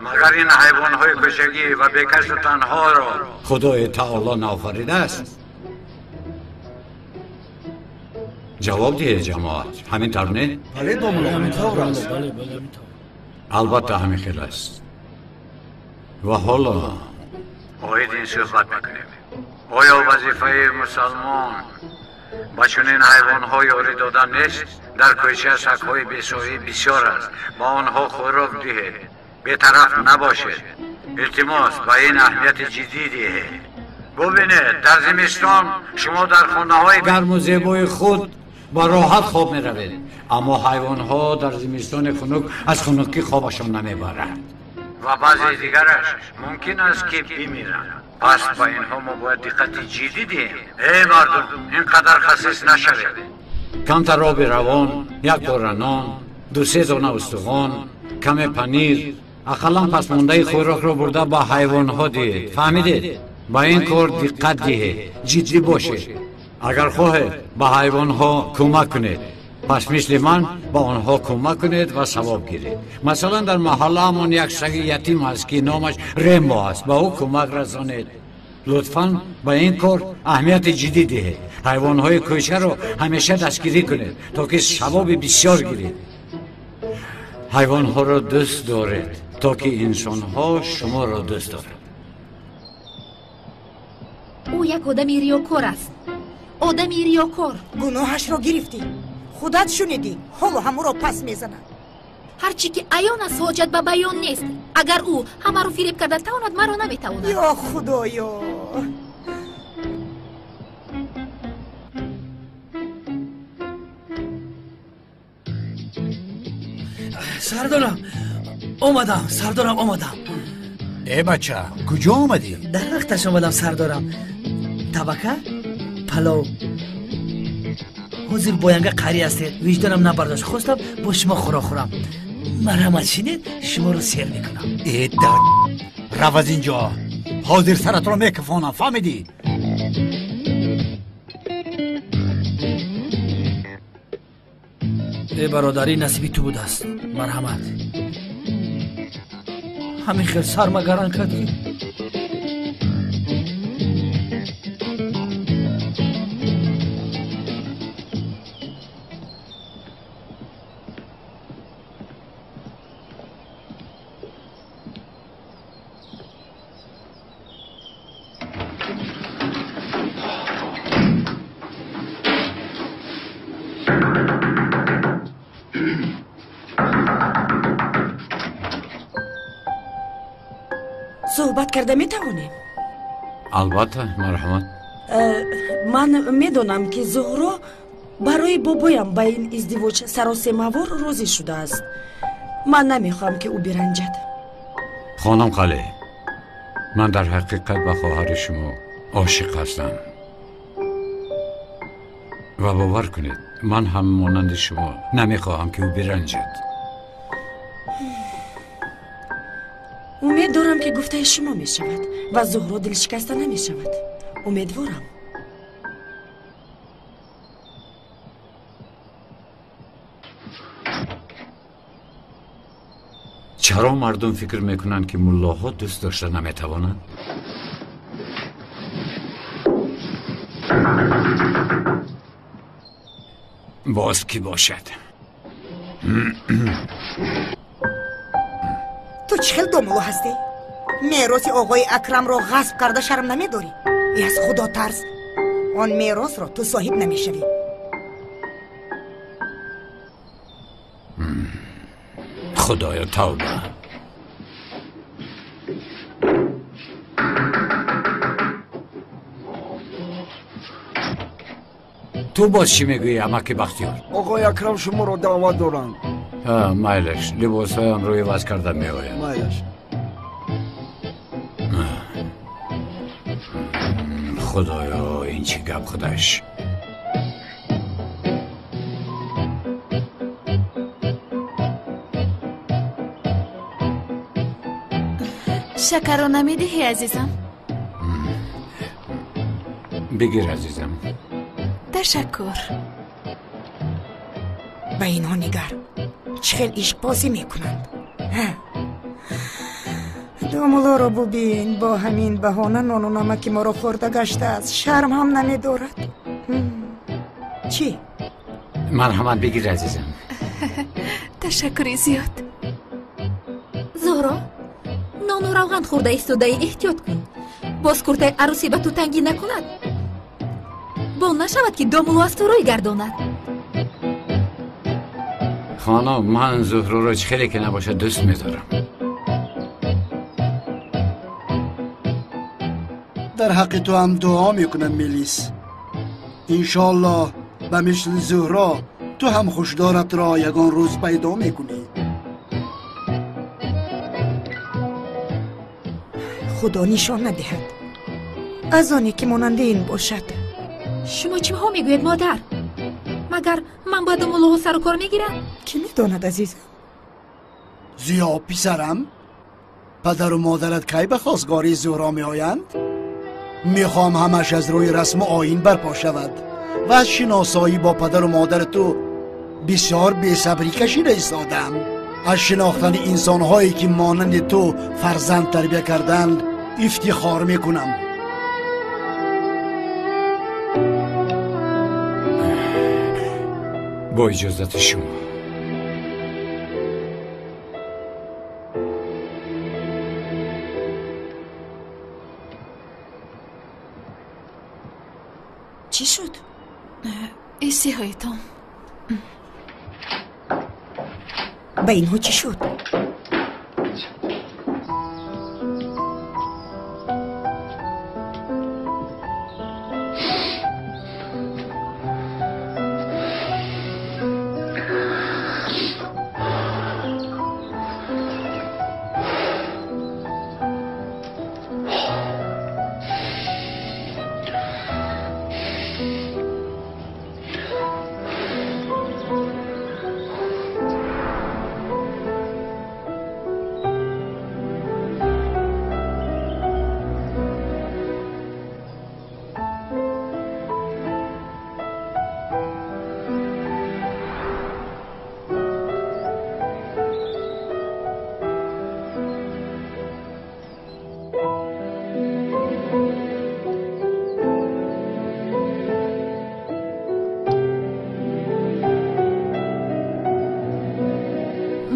مگر این حیوان‌های کوچکی و بیکس و تنها را خدای تعالی نافریده است؟ جواب دهید جماعت. همین طور نه؟ بله دامولا، همین طور است. البته همین خیلی است. و حالا باید این صحبت میکنیم، آیا وظیفه مسلمان با چنین حیوان‌ها یاری دادن نیست؟ در کوچه سگ‌های بی‌سویی بسیار است، با آنها خوراک دهید، بی‌طرف نباشید. التماس با این اهمیت جدی دهید. ببینید در زمستان شما در خانه‌های گرم و زیبای خود با راحت خواب می‌روید، اما حیوان‌ها در زمستان خنک از خنکی خوابشان نمیبرند و بعضی دیگرش ممکن است که بمیرند. پس با اینها ما باید دقت جدی دهیم. ای مردم، اینقدر خسیس نشوید. کمتر آب روان، 1 باره نان، 2-3 دانه استخوان، کم پنیر، اقلا پس مانده خوراک را برده با حیوان‌ها دهید. فهمیدید؟ با این کار دقت دهید، جدی باشید. اگر خواهید با حیوان‌ها کمک کنید، پس مثل من با آنها کمک کنید و ثواب گیرید. مثلا در محله همون یک سگ یتیم است که نامش ریمبو است، با او کمک رسانید. لطفاً با این کار اهمیت جدی دهید. حیوان‌های کوچه رو همیشه دستگیری کنید تا که ثواب بسیار گیرید. حیوان‌ها را دوست دارید تا که انسان‌ها شما را دوست دارند. او یک آدمی ریاکار است. آدمی ریاکار. گناهش را گرفتی، خودت شنیدی، حالا همو را پس میزند. هرچی که عیان است حاجت به بیان نیست. اگر او همه رو فریب کرده تواند مرا نمیتواند. یا خدایا. سردارم اومدم. ای بچه کجا آمدی؟ در وقتش آمدم سردارم. طبقه پلاو حضور باینگه قری هستید، وجدانم نبرداشت، خواستم با شما خورم. مرحمت شینید، شما رو سیر میکنم. ای داد رو از اینجا، حاضر سرت رو میکفانم. فهمیدی؟ ای برادری نصیبی تو بود است. مرحمت. همین خیلی سرمگران کردی. صحبت کرده میتوانیم؟ البته مرحمت. من میدونم که زهرا برای بابایم با این ازدواج سراسیمه‌وار راضی شده است. من نمیخوام که او برنجد. خانم قلی، من در حقیقت به خواهر شما عاشق هستم و باور کنید من هم مانند شما نمیخواهم که او برنجد. امید دارم که گفته شما می شود و زهرا دل شکسته نمی شود. امیدوارم. چرا مردم فکر میکنند که ملاها دوست داشته نمیتوانند؟ باز کی باشد؟ تو چخل دوملو هستی؟ میراث آقای اکرم را غصب کرده شرم نمیداری؟ ای از خدا ترس، آن میراث را تو صاحب نمیشوی. خدایا توبه. تو باز چی میگویی عمک بختیار؟ آقای اکرم شما رو دعوت دارند. مایلش، لباس هایم روی وز کرده میآیم. مایلش. خدایا این چی گپ خودش؟ شکر رو نمیدهی عزیزم؟ بگیر عزیزم. تشکر. به اینها نگر، چخل عشق بازی میکنند. دوملو رو ببین، با همین بهانه نان و نمک ما رو خورده گشته است. شرم هم نمیدارد. چی؟ مرحمت بگیر عزیزم. تشکری زیاد. زهرا، نان و روغن خورده ایستاده احتیاط کن. باز کرته عروسی به تو تنگی نکند. با نشود که دوملو از تو روی گرداند. خانم، من زهرا را خیلی که نباشه دوست میدارم. در حق تو هم دعا میکنم میلیس. انشالله به مثل زهرا تو هم خوشدارت را یگان روز پیدا میکنی. خدا نشان ندهد از آنی که ماننده این باشد. شما چی ها میگوید مادر؟ مگر من باید ملوها سر و کار میگیرم؟ کی میداند عزیزم؟ زیا پسرم، پدر و مادرت کی به خواستگاری زهرا می آیند؟ میخوام همش از روی رسم و آیین برپا شود و از شناسایی با پدر و مادر تو بسیار بی‌صبری کشیده ایستادم. از شناختن انسانهایی که مانند تو فرزند تربیت کردند افتخار میکنم. با اجازت شما. چی شد؟ ایسی هایتان. به اینها چی شد؟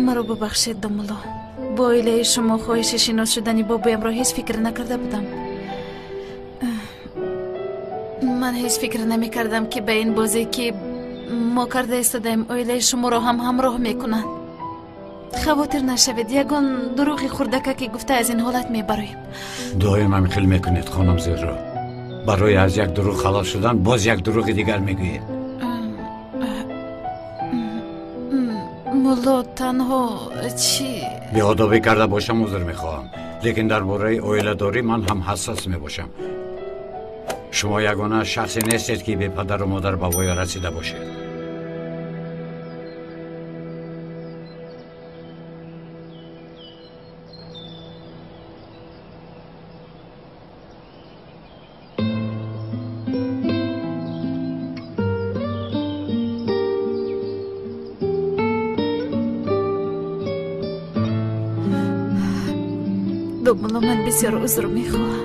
مرا ببخشید دمولا. با ایله شما خواهش شناس شدنی بابایم را هیچ فکر نکرده بودم. من هیچ فکر نمی کردم که به این بازی که ما کرده ایستادیم اویله شما را هم همراه میکنن. خواطر نشوید، یگان دروغی خوردکه که گفته از این حالت میبریم. دائم هم خیل میکنید خانم زهرا. برای از یک دروغ خلاص شدن باز یک دروغ دیگر میگویید. مولا تنها چی؟ بیادبی کرده باشم عذر میخواهم، لیکن درباره اویله داری من هم حساس میباشم. شما یگانه شخصی نیستید که به پدر و مادر به وی رسیده باشید. دومالا من بسیار عذر میخواهم.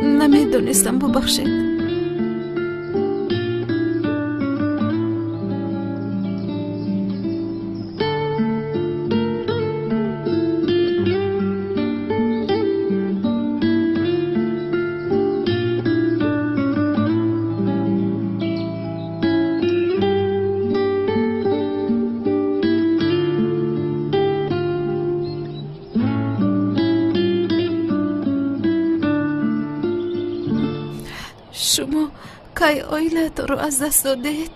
نمیدونستم، ببخشید. شما کی اویلت رو از دست دادید؟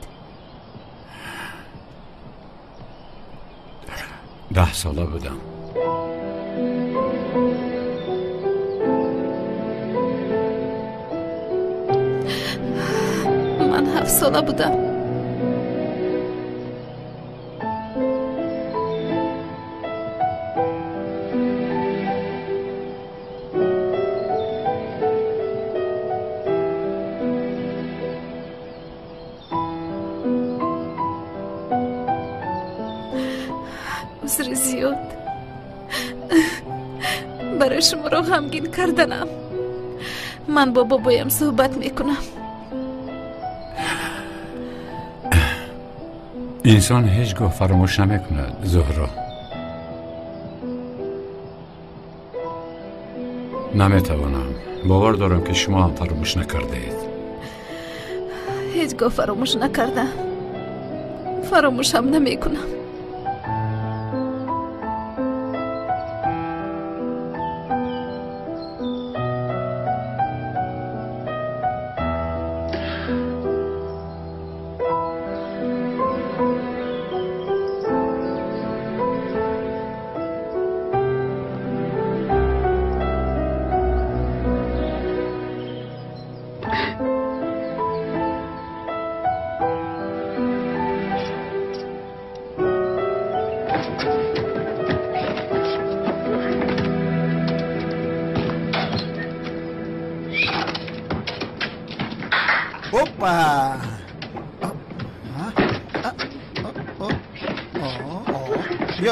10 ساله بودم. من 7 ساله بودم. عذر زیاد برای شما را غمگین کردنم. من با بابایم صحبت میکنم. انسان هیچگاه فراموش نمیکند زهرا. نمیتوانم. باور دارم که شما هم فراموش نکردید. هیچگاه فراموش نکردم. فراموش هم نمیکنم.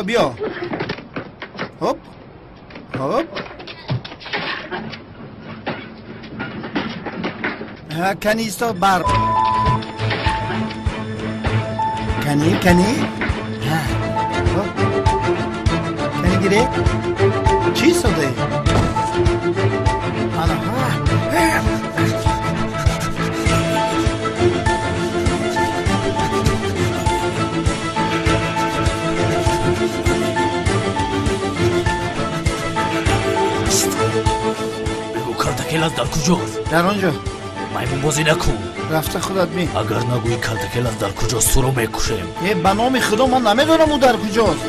بیا هوپ هوپ کنی ایستا بر کنی کنی گیره چی ساده کلتکلت در کجاست؟ در آنجا. میمون بازی نکن. رفته خودت می. اگر نگویی کلتکلت در کجاست تو رو میکشم. به نام خدا من نمیدونم او در کجاست.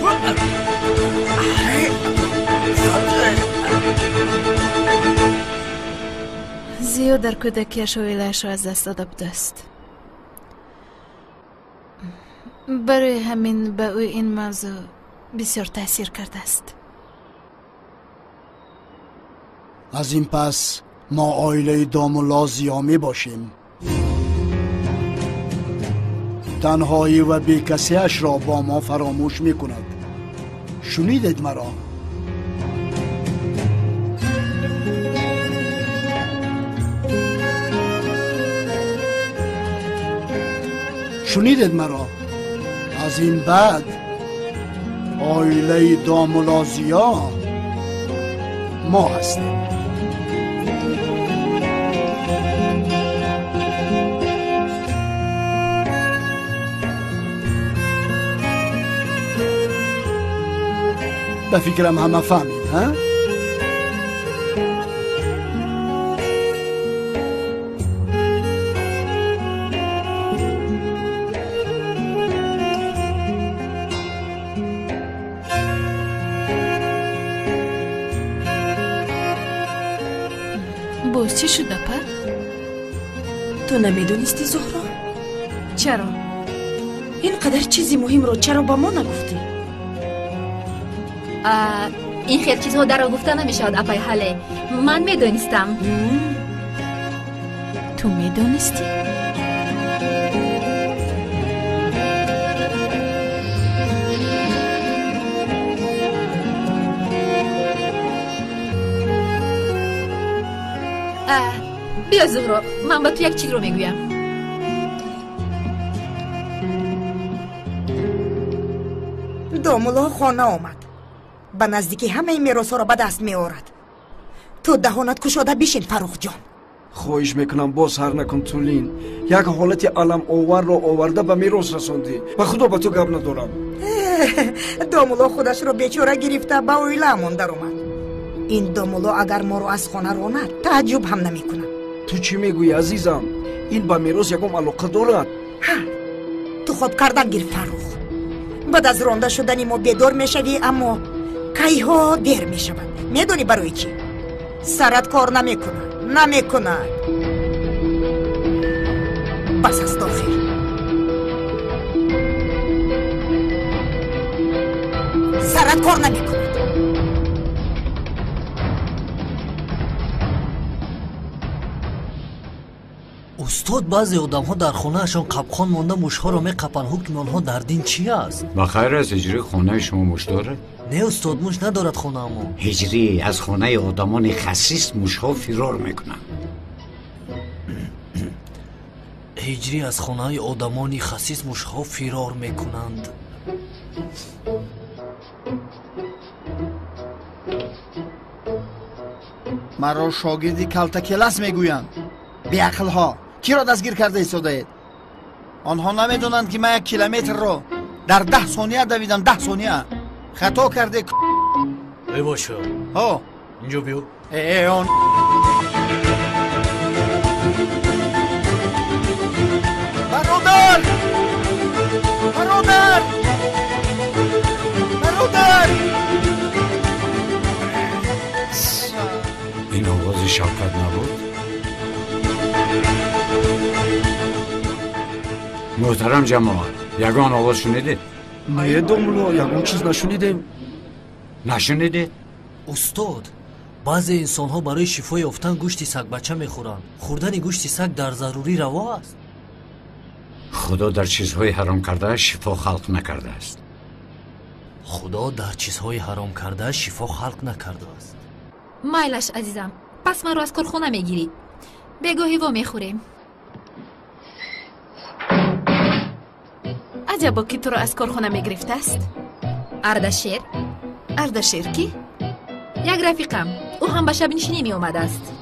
زیاد در کودکیش اویله‌اش را از دست داده بوده است. برای همین به او این موضوع بسیار تاثیر کرده است. از این پس ما عائله دامولا زیامی باشیم. تنهایی و بیکسیش را با ما فراموش می کند. شنیدید مرا؟ شنیدید مرا؟ از این بعد عائله دامولا زیا ما هستیم. به فکرم همه فهمید ها؟ باز چی شد اپا؟ تو نمیدونستی زهرا؟ چرا؟ اینقدر چیزی مهم رو چرا با ما نگفتی؟ این خیلی چیزها در گفته نمیشد اپای حاله. من میدونستم. تو میدونستی؟ بیا زهرا، من با تو یک چیز رو میگویم. دومولا خانه آمد. به نزدیکی همه میراث‌ها را به دست میآورد. تو دهانت گشاده بشین فروخ جان. خواهش میکنم باز هر نکن تولین. یک حالت علم آور را آورده به میراث رساندی. به خدا به تو گپ ندارم. دومولا خودش را بیچاره گرفته به اویله‌مان در اومد. این دومولا اگر ما رو از خانه راند تعجب هم نمیکنه. تو چی میگویی عزیزم؟ این به میراث یکم علاقه دارد. تو خود کردن گیر فروخ. بعد از رانده شدنی ما بیدار میشوی اما کایها دیر میشود. میدونی برای چی؟ سرت کار نمیکنه. بس است آخر. سرت کار نمیکنه. استاد بعضی آدم‌ها در خانه‌شان قبخان مانده موش‌ها را می‌قپند. حکم آنها در دین چی است؟ بخیر است هجری خانه شما موش داره؟ نه استاد، موش ندارد خانه ما. هجری از خانه آدمان خسیس موش‌ها فرار میکنند. هجری از خانه آدمان خسیس موش‌ها فرار میکنند. مرا شاگردی کلتکلس میگویند. بیعقل‌ها کی را دستگیر کرده ایستادید؟ آنها نمیدونند که من 1 کیلومتر رو در 10 ثانیه دویدم. 10 ثانیه خطا کرده. ای باشه ها اینجا بیو. آن برادر این آواز شوکت نبود؟ محترم جماعت، یگان آواز شنیدید؟ نه دومولا، یگان چیز نشنیدیم. نشنیدید؟ استاد، بعضی انسان‌ها برای شفای یافتن گوشت سگ بچه میخورند. خوردن گوشت سگ در ضروری روا است. خدا در چیزهای حرام کرده شفا خلق نکرده است. خدا در چیزهای حرام کرده شفا خلق نکرده است. مایلش عزیزم، پس من رو از کارخونه میگیری. بگاهی وا میخوریم. عجبا کی تو رو از کارخونه میگرفته است؟ اردشیر. اردشیر کی؟ یک رفیقم، او هم به شب نشینی می اومده است.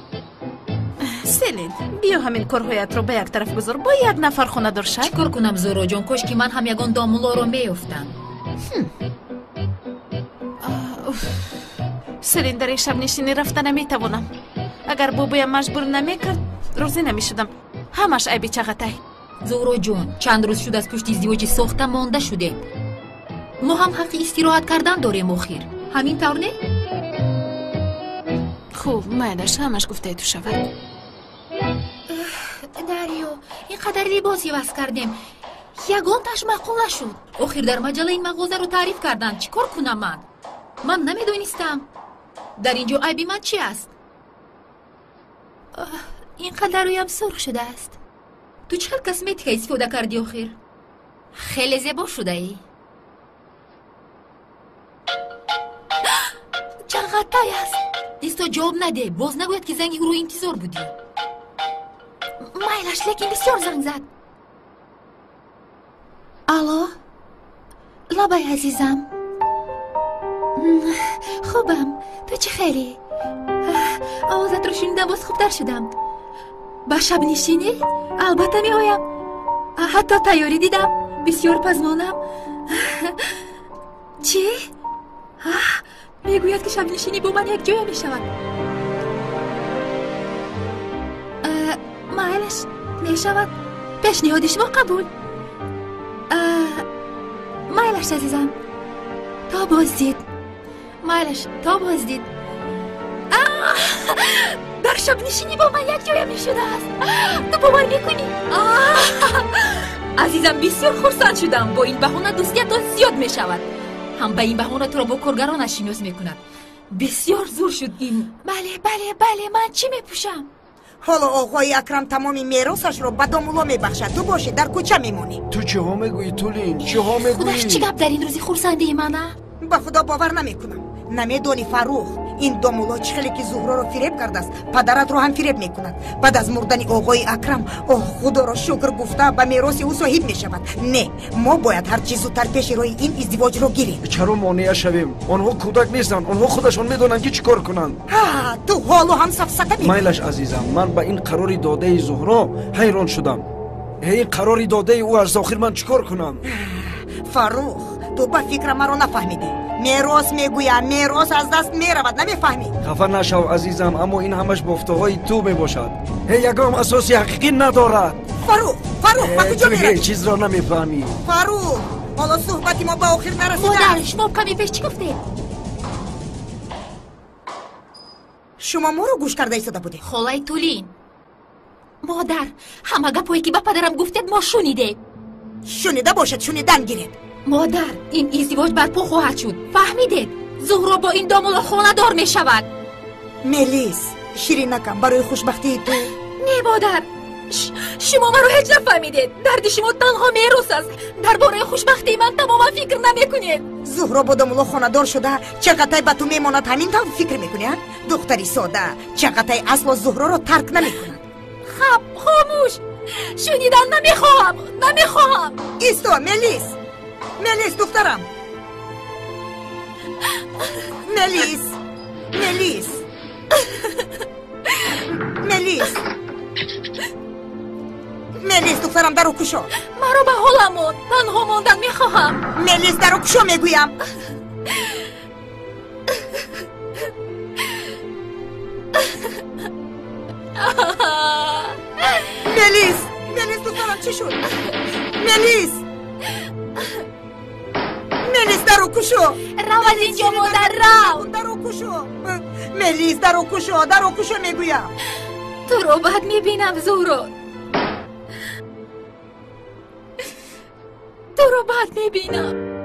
سلین، بیا همین کارهایت رو به یک طرف گذار. با 1 نفر خونه دار شد. چی کار کنم زورو جان؟ کاش که من هم یگان دامولا رو میافتم. سلین، در این شب نشینی رفتن نمیتوانم. اگر بابایم مجبور نمیکرد روزی نمیشدم. همش عیبی چغتای. زورو جان، چند روز شد از پشت ازدواج ساخته مانده شده. ما هم حق استراحت کردن داریم آخر. همین طور نه؟ خوب، مایلش همش گفته تو شود. دریو، اینقدر لباسی وز کردیم، یگان تاش معقول نشد. آخر در مجله این مغازه رو تعریف کردن. چی کار کنم من نمیدونستم. در اینجا عیبی من چی است؟ اینقدر رویم سرخ شده است. تو چه کسمتیک استفاده کردی آخر؟ خیلی زیبا شده ای. چقدر است؟ دیستا جواب نده. باز نگوید که زنگی رو انتظار بودی. مایلش لیکن بسیار زنگ زد. الو لابای عزیزم، خوبم، تو چه خیلی؟ آوازت رو شنیدم، باز خوبتر شدم. با شب نشینی؟ البته می آیم. حتی تیاری دیدم، بسیار پزمانم. چی؟ میگوید که شب نشینی با من یک جای میشود. مایلش میشود پیشنهاد شما قبول. مایلش عزیزم تا بازدید. مایلش تا بازدید. در شب نشینی با من یک جای میشده است. تو باور میکنی؟ عزیزم بسیار خرسند شدم. با این بهانه دوستیتان زیاد میشود. هم به این بهانه تو را با کارگران اشیمیاز میکند. بسیار زور شد این. بله من چی میپوشم؟ حالا آقای اکرم تمامی میراثش رو به دامولا میبخشد. تو باشه در کوچه میمونی. تو چه ها میگویی تولین؟ چه ها میگویی؟ خودش چی گپ در این روزی خرسنده منه؟ به خدا باور نمیکنم. نمیدونی فروخ این دامولا چه خیلی که زهرا رو فریب کرده است. پدرت رو هم فریب میکند. بعد از مردن آقای اکرم خدا را شکر گفته به میراث او صاحب میشود. نه ما باید هر چیز زودتر پیش روی این ازدواج رو گیریم. چرا مانع شویم؟ آنها کودک نیستند. آنها خودشان میدونن که چیکار کنند. تو حالو هم سفسطه میکنی. مایلش عزیزم من به این قراری داده زهرا حیران شدم. این قراری داده او از آخر من چیکار کنم؟ فروخ تو به فکر مرا نفهمیدی. میراث میگویم میراث از دست میرود. نمیفهمی؟ خفه نشو عزیزم اما این همش گفته‌های تو میباشد. یگام اساسی حقیقی ندارد. فروخ به کجا میری؟ هیچ چیز را نمیفهمی. فروخ حالا صحبتی ما به آخر نرسیده. مادر شما کمی پیش چی گفته؟ شما ما رو گوش کرده ایستاده بودی. خالای تولین مادر همه گپایی که به پدرم گفتید ما شنیده. شنیده باشد شنیدن گیرید. مادر این ازدواج برپا خواهد شد. فهمیدید؟ زهرا با این دامولا خانه دار می شود. ملیس شیرین نکن برای خوشبختی تو. نه مادر شما من رو هیچ نفهمیدید. درد شما تنها میراث است. درباره خوشبختی من تماما فکر نمیکنید. زهرا با دامولا خانه دار شده چقدر به تو میماند همین طور فکر میکنی؟ دختری ساده چقدر اصلا زهرا رو ترک نمیکند. خب خاموش شنیدن نمیخواهم. ایستو ملیس دخترم. ملیس دخترم درو کشو. مرا به حالم تنها ماندن میخواهم. ملیس درو کشو میگویم. ملیس دخترم چی شد؟ ملیس درو کشو. رو از اینجا مادر رو. درو کشو میگویم. تو رو بعد میبینم زهرا. تو رو بعد میبینم.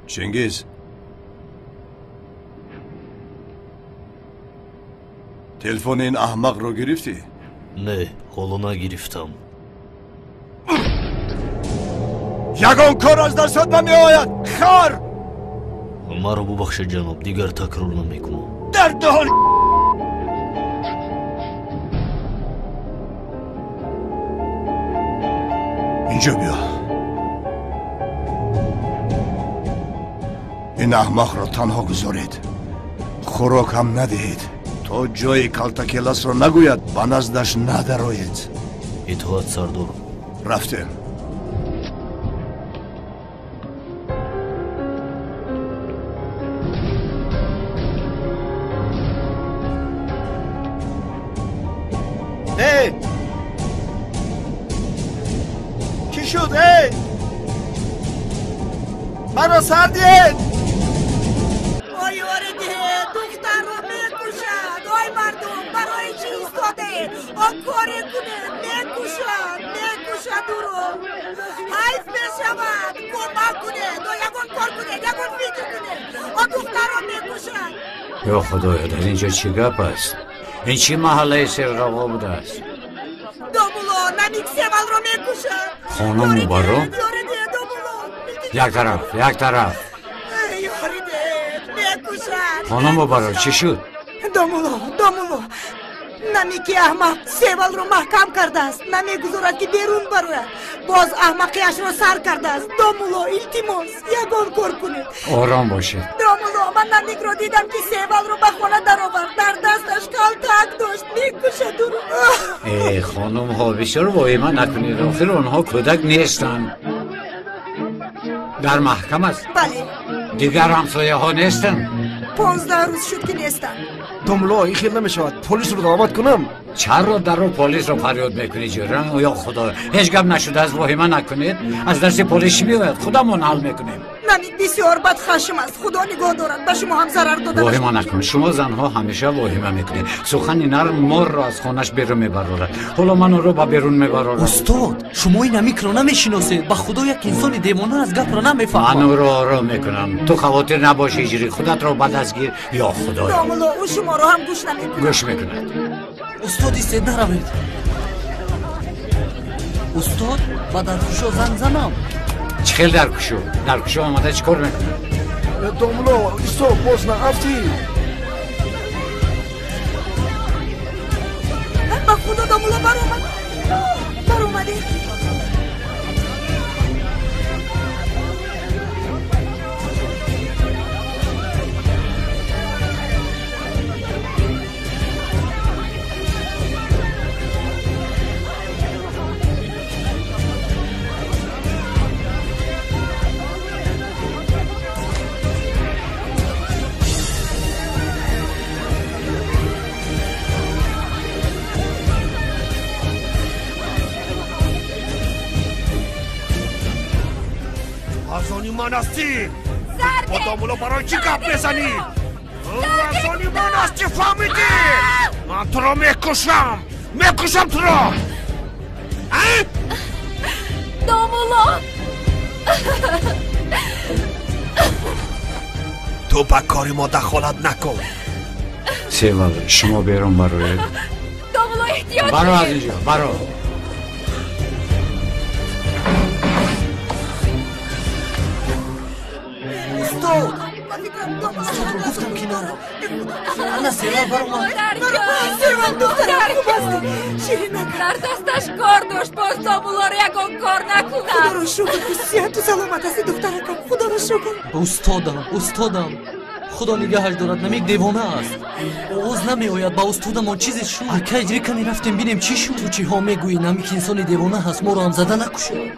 چنگیز تلفن این احمق رو گرفتی؟ نه حالا نگرفتم. یگان کار از دستت نمی آید خر. مرا ببخش جناب دیگر تکرار نمیکنم. در دهان اینجا بیا. این احمق را تنها گذارید. خوراک هم ندهید تا جای کلتکلس را نگوید به نزدش ندرآیید. اطاعت سردار. رفتیم. چی شد؟ مرا سردید. آی آرده دختر رو میکشد. آی مردم برای چی ایستاده؟ کاری کنه میکشد او رو. حیف میشود کمک کنه. یگان کار کنه یگان فکر کنه. دختر رو میکشد. یا خدایا در اینجا چی گپ است؟ این چی محله سرقوا بوده است؟ دامولا نمیک سیمال رو میکشد. خانم مبارک یک طرف خانم مبارک چی شد؟ دامولا نمیکی احمق سیوال رو محکم کرده است نمیگذارد که بیرون بروید باز احمقیش رو سر کرده است دامولو التماس یگان کار کنید آرام باشید دامولو من نمیک رو دیدم که سیوال رو به خانه در آورد در دستش کالتک داشت میکشد رو ای خانم ها بسیار واهمه نکنید آخر آنها کودک نیستند در محکم است بله دیگر همسایه ها نیستند 15 روز شد که نیستم دامولو این خیلی نمیشود پلیس رو دعوت کنم چرا در رو پلیس رو فریاد میکنید جیران یا خدا هیچ گپ نشده از واهمه نکنید از دست پلیس چی میآید خودمون حل میکنیم نمی بسیار بد خشم است خدا نگاه دارد به شما هم ضرر داده واهمه نکن شما زنها همیشه واهمه میکنید سخن نرم مار را از خانش بیرون میبرارد حالا من رو با بیرون میبرارد استاد شما این نمیک رو نمیشناسید به خدا یک انسان دیوانه از گپ را نمیفهمد من رو آرام میکنم تو خواطر نباشی جری خودت رو بد از گیر یا خدا دامولو او شما رو هم گوش نمیکند گوش میکند استاد ایستید نروید استاد با درکشو زنگ زنم چی خیلی درکشو آمده چی کار میکنه دامولو ایستا باز نرفتی به خدا دامولو بر اومده من هستی با دامولو برای چی گپ میزنی؟ ارزانی من هستی فهمیدی؟ من تو رو میکشم تو رو دامولو تو با کاری ما دخالت نکن سیوال شما بیرون بروید دامولو احتیاط برو از اینجا برو گفتم که نرم انا سیوال برو من سیوال دخترم خوب هستی شیرین در دستش کار داشت باز دامولو رو یکان کار نکنم خدا رو شکر که صحت و سلامت هستی دخترکم خدا رو شکر استادم خدا نگهش دارد نمیک دیوانه است آواز نمیآید با استادم آن چیزی شد اکه اجری کمی رفتیم بینیم چی شد تو چی ها میگویی نمیک انسان دیوانه هست ما رو هم زده نکشد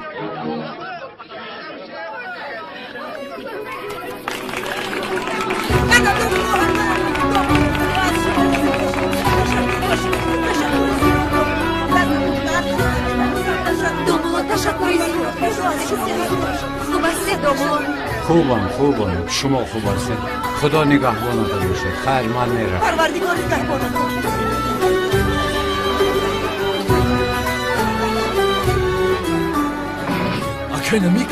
خوبم شما خوب هستید خدا نگهبانتان باشد خیر من میرم پروردگار نگهبانتان اکه نمیک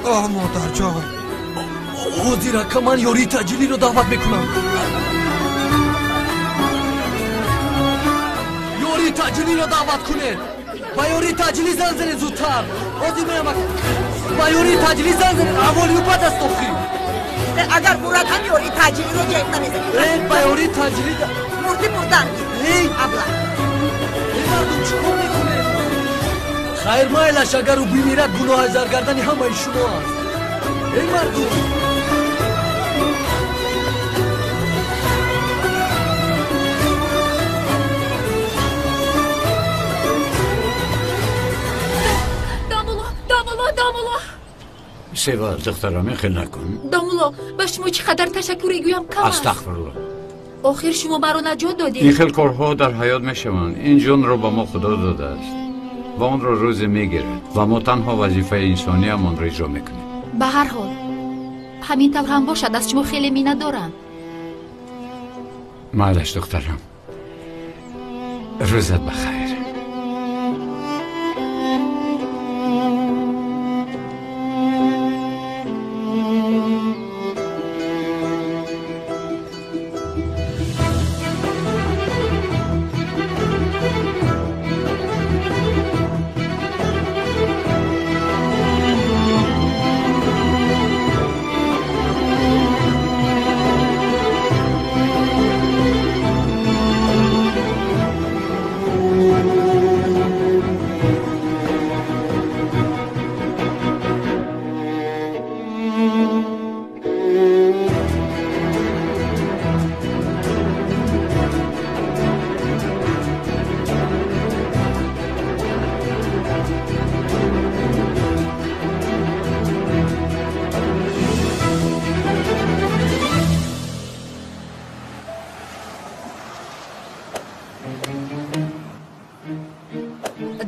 مادر جان حاضر من یاری تجلی رو دعوت میکنم یاری تجلی رو دعوت کنه با یاری تجلی زن زنه زودتر آزی میم با یاری تجلی زن زنه اولی و بعد از توخی اگر مراد هم یاری تجلی رو جایب نمیزنی با یاری تجلی مردن ابلا مردم چکار میکنه خیر مایلش اگر او بیمیرد گناه زرگردنی همه شما هست ای مردم دامولو سیوال دخترم خیلی نکن دامولو به شما چقدر تشکری گویم کم است استغفرالله آخر شما مرا نجات دادید این خیلی کارها در حیات میشوند این جون رو به ما خدا داده است و آن را روز میگیره و ما تنها وظیفه انسانی هم آن را اجرا میکنیم به هر حال همین طور هم باشد از شما خیلی مینه دارم معلش دخترم روزت بخیر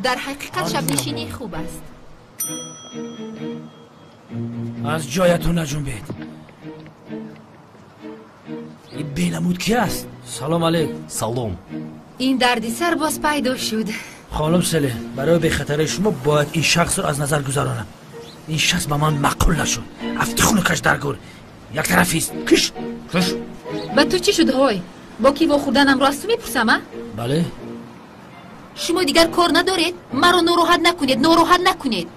در حقیقت شب نشینی خوب است. از جایتون نجنبید. این بینمود کی است؟ سلام علیک. سلام. این دردی سر باز پیدا شد. خانم سله، برای به خطر شما باید این شخص رو از نظر گذارانم. این شخص به من معقول نشد. افتخون کش درگور. یک طرفیست. کش. با تو چی شد های؟ با کی و خوردنم راست میپرسم؟ بله. شما دیگر کار ندارید؟ مرا ناراحت نکنید.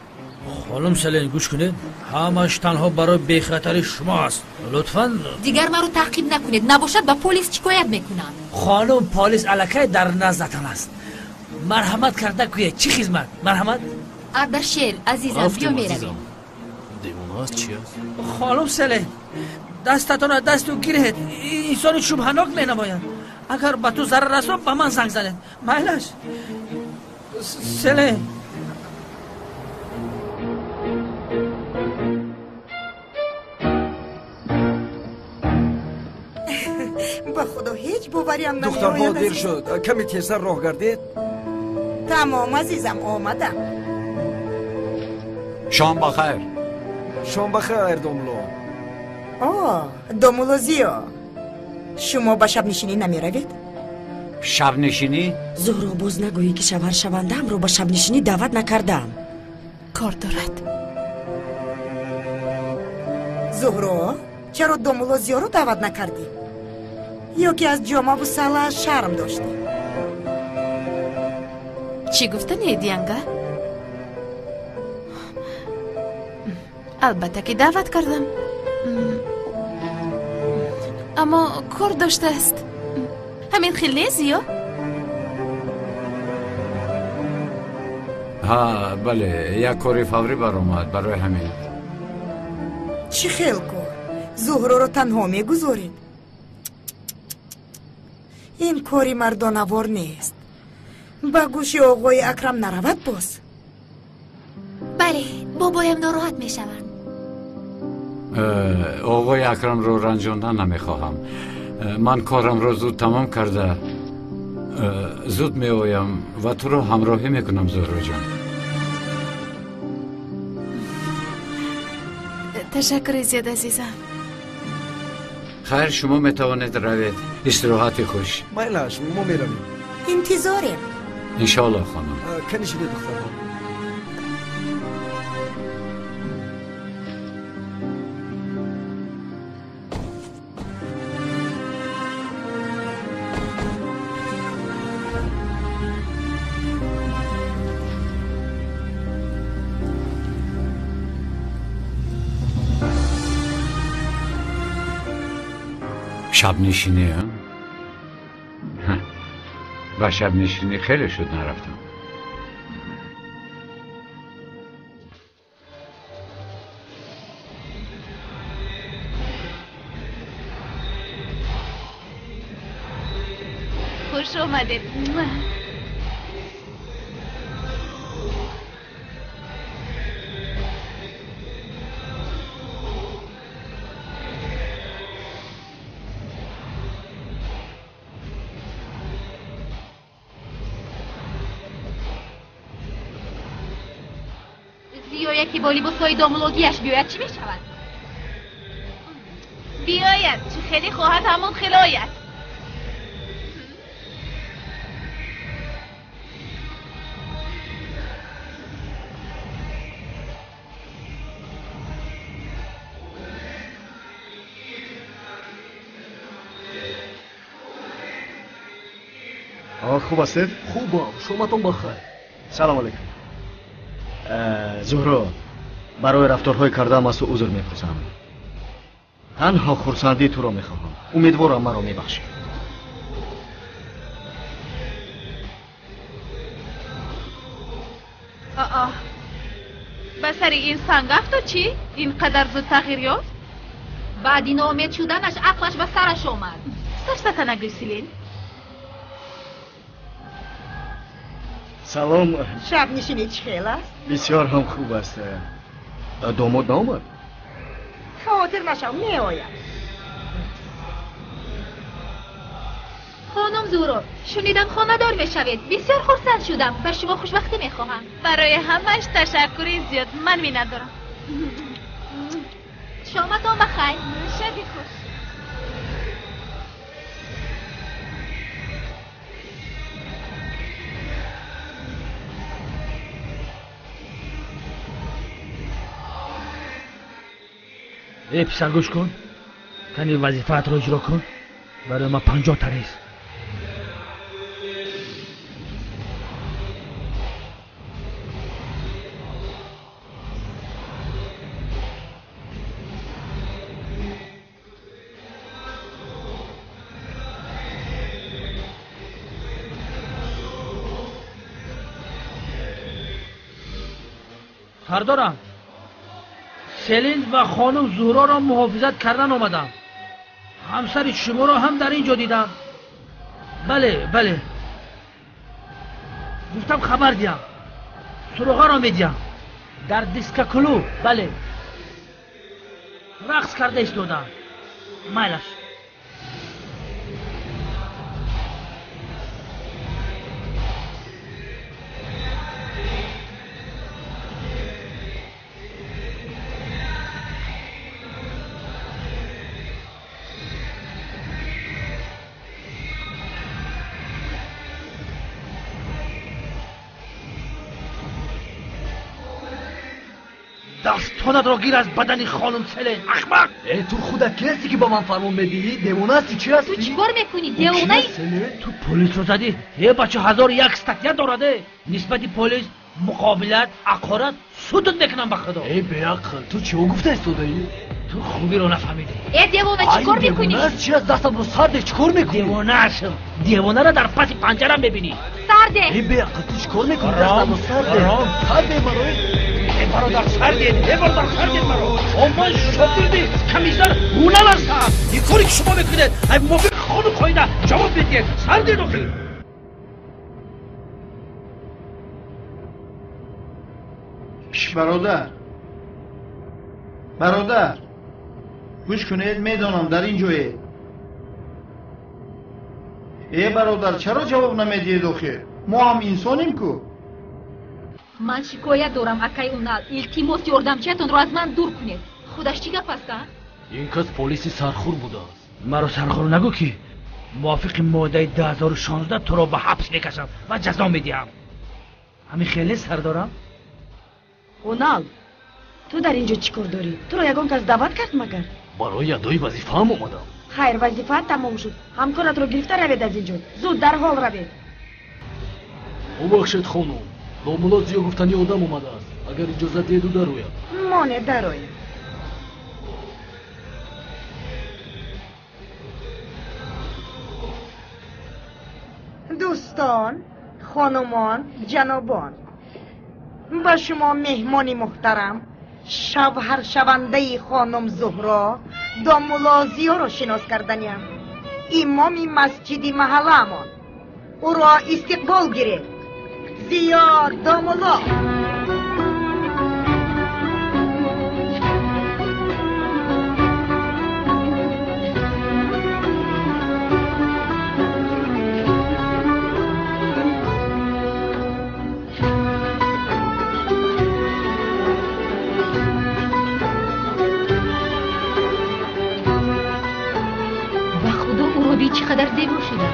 خانم سلین گوش کنید. همش تنها برای به خطر شما است. لطفاً دیگر مرا تعقیب نکنید. نباشد با پلیس شکایت میکنم. خانم پلیس الکی در نزدتان است. مرحمت کرده کویه. چی خدمت؟ مرحمت؟ اردشیر عزیزم بیا میرویم. دیوانه است چی است؟ خانم سله دستتان از دستو گیرید. انسان شبهناک می نماید. اگر با تو ضرر رسید به من زنگ زنید. مایلش سله. به خدا هیچ باوریم نمیآید. دختر ها دیر شد. کمی تیزتر راه گردید. تمام عزیزم آمدم. شام بخیر. شام بخیر دوملو. دوملو زیا شما به شب نشینی نمی روید؟ شب نشینی؟ زهرا باز نگویی که شوهر شوندم رو به شب نشینی دعوت نکردم. کار دارد. زهرا چرا دوملو زیا رو دعوت نکردی؟ یا که از جامعه و ساله شرم داشتی؟ چی گفتن ایدیانگا؟ البته که دعوت کردم، اما کار داشته است. همین خیلی نیزیو؟ ها بله، یک کاری فوری برآمد. برای همین. چی خیل کار؟ زهرا رو تنها میگذارید؟ این کاری مردانوار نیست. با گوشی آقای اکرم نرود باز. بله بابایم ناراحت میشوند. آقای اکرم رو رنجاندن نمیخواهم. من کارم رو زود تمام کرده زود می آیم و تو رو همراهی میکنم زهرا جان. تشکر زیاد عزیزم. خیر شما میتوانید روید. استراحت خوش. مایلش ما میرویم. انتظاریم. انشاءالله خانم. کنیشید دخترها. شب نشینی ها؟ و شب نشینی خیلی شد نرفتم. خوش اومدید. یکی با لباسای دامولوگیش بیاید چی میشود؟ بیاید چه خیلی خواهد همون خلایت. خوب هستید؟ خوبم. شماتون بخیر. سلام علیکم. زهرا برای رفتارهای کردم از تو عذر میپرسم. تنها خرسندی تو را میخواهم. امیدوارم مرا میبخشی. به سر این سنگفت و چی؟ اینقدر زود تغییر یافت؟ بعد این امید شدنش عقلش به سرش آمد. سفته نگوی سیلین. سلام. شب نشینی چه خیل است؟ بسیار هم خوب است. داماد نامد؟ خاطر نشم می آید. خانم زورو شنیدم خانه دار میشوید. بسیار خرسند شدم. بر شما خوشبختی میخواهم. برای همش تشکری زیاد. من می ندارم. شامتان بخیر. شبی خوش. ای پسر گوش کن. کنی وظیفت رو اجرا کن. برای ما 50 تا ریز. سردارم سلیند و خانم زهرا را محافظت کردن آمدم. همسر شما را هم در اینجا دیدم. بله گفتم خبر دیم. سروغا را میدیم در دیسک کلو. بله رقص کرده ایستادن. مایلش دستانت را گیر از بدن خانم سلین. احمق. تو خودت کی هستی که با من فرمان میدی؟ دیوانه هستی؟ چی هستی؟ تو چیکار میکنی؟ دیوانه ای؟ تو پلیس رو زدی؟ یه بچه 1001 استاتیا دارده. نسبت پلیس مقابلت عقارت سودت میکنم به خدا. ای بیعقل تو چی گفته استودایی؟ تو خوبی رو نفهمیدی. ای دیوانه چیکار میکنی؟ دیوانه چی از دستم رو سرده؟ چیکار میکنی؟ دیوانه هستم. دیوانه رو در پس پنجرم ببینی. سرده. ای بیعقل تو چیکار میکنی؟ دستم رو سرده مرا. ای برادر سردید مرا. شما شاگردی کمیسر هونل هستم. این کاری که شما میکنید ای موافق خانم خواهیده جواب بدید. سردید آخی. برادر گوش کنید. میدانم در این جوی. ای برادر چرا جواب نمیدید آخه؟ ما هم انسانیم کو. من شکایت دارم اکای اونال. التماس یاردمچیتون رو از من دور کنید. خودش چی گپ است؟ این کس پلیسی سرخور بوده است. مرا سرخور نگو کی. موافق ماده 2016 تو را به حبس میکشم و جزا میدیم. همین خیلی سردارم. اونال تو در اینجا چی کار داری؟ تو را یگان کس دعوت کرد مگر؟ برای ادای وظیفه هم اومدم. خیر وظیفه تمام شد. همکارت رو گرفته روید از اینجا. زود در حال روید. ببخشید خانم. دامولات زیاد گفتنی آدم اومده است. اگر اجازه دیدو دروید. مانه دروید. دوستان، خانمان، جنابان، با شما مهمانی محترم شوهر شونده خانم زهرا دامولا زیا را شناس کردنیم. امام مسجد محلهمان او را استقبال گیرید. زیا دامولا. چقدر زیبا شده.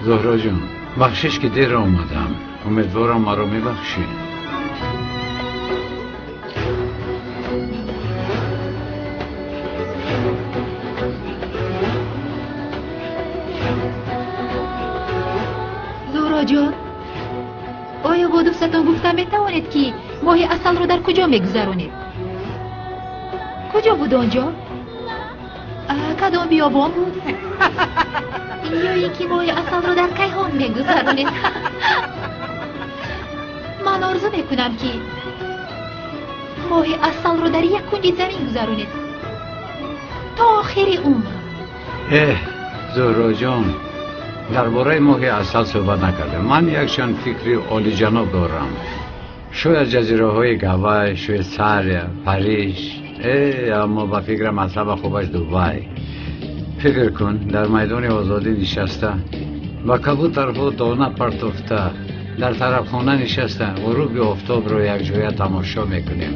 زهرا جان بخشش که دیر آمدم. امیدوارم مرا میبخشی. زهرا جان آیا با دوستتان گفتم میتوانید که ماه اصل رو در کجا میگذرونید؟ کجا بود آنجا؟ کدام بیابان بود؟ یا اینکه ماه اصل رو در کیهان میگذرونید؟ من آرزو میکنم که ماه اصل رو در یک کنج زمین گذرونید تا آخر عمر. زهرا جان درباره ماه اصل صحبت نکردم. من یکشان فکری عالی جناب دارم. شاید جزیره های گوای، شویساریا، پاریس، اما با فکر مطلب خوبش دوبای. فکر کن در میدان آزادی نشسته با کبوترها دانه پرتافته در طرف خانه نشسته غروب آفتاب رو یک جای تماشا میکنیم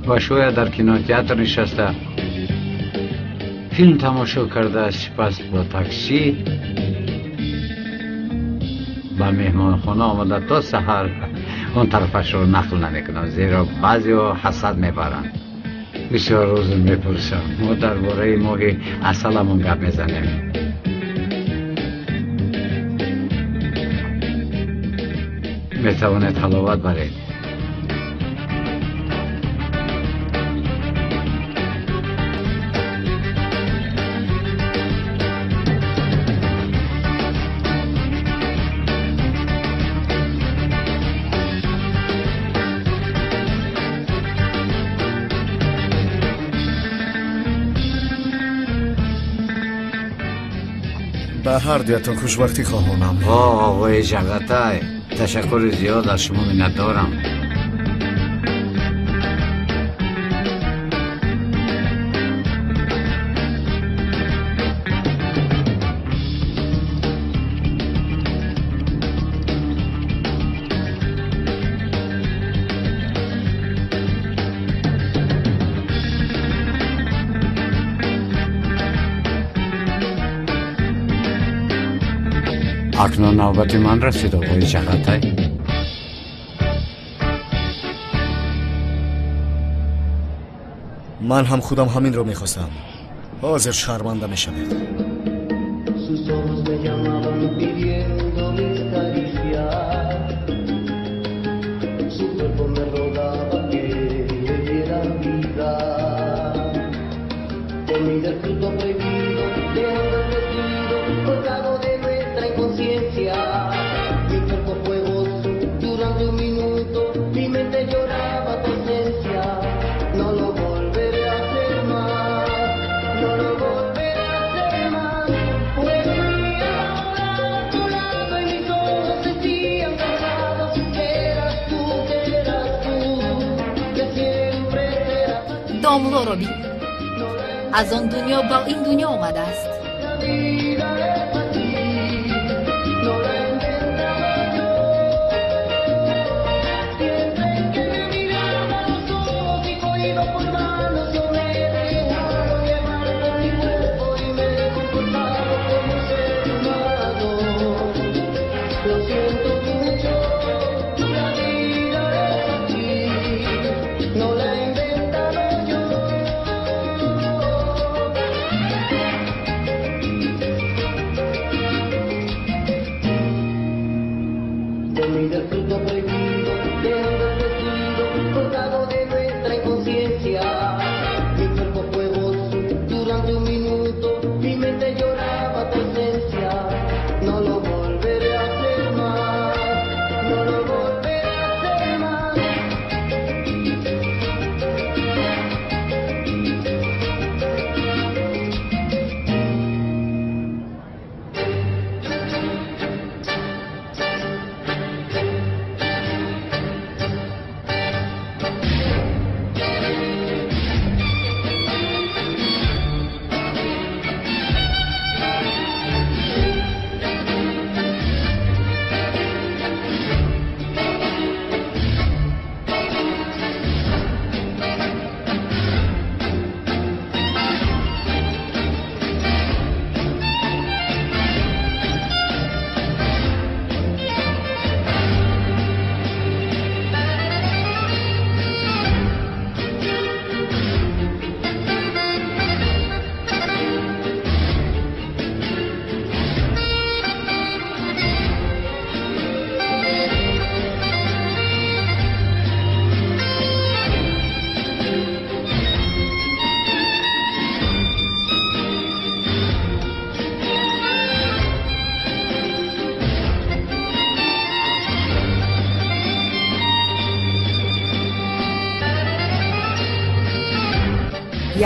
و شاید در کینوتئاتر نشسته فیلم تماشا کرده سپس با تاکسی با مهمان خانه آمده تا سحر اون طرفش رو نقل نمیکنم زیرا بعضی ها حسد میبرند. بسیار روز میپرسم ما درباره ماهی اصلمون گپ میزنیم. میتوانید حلاوت برید. به هر دیتون خوشبختی خواهانم. آقای جغتای تشکر زیاد از شما منت دارم. اکنون نوبت من رسید آقای جغتای. من هم خودم همین رو میخواستم. حاضر شرمنده میشوید. داملو رو بین. از آن دنیا با این دنیا آمده است.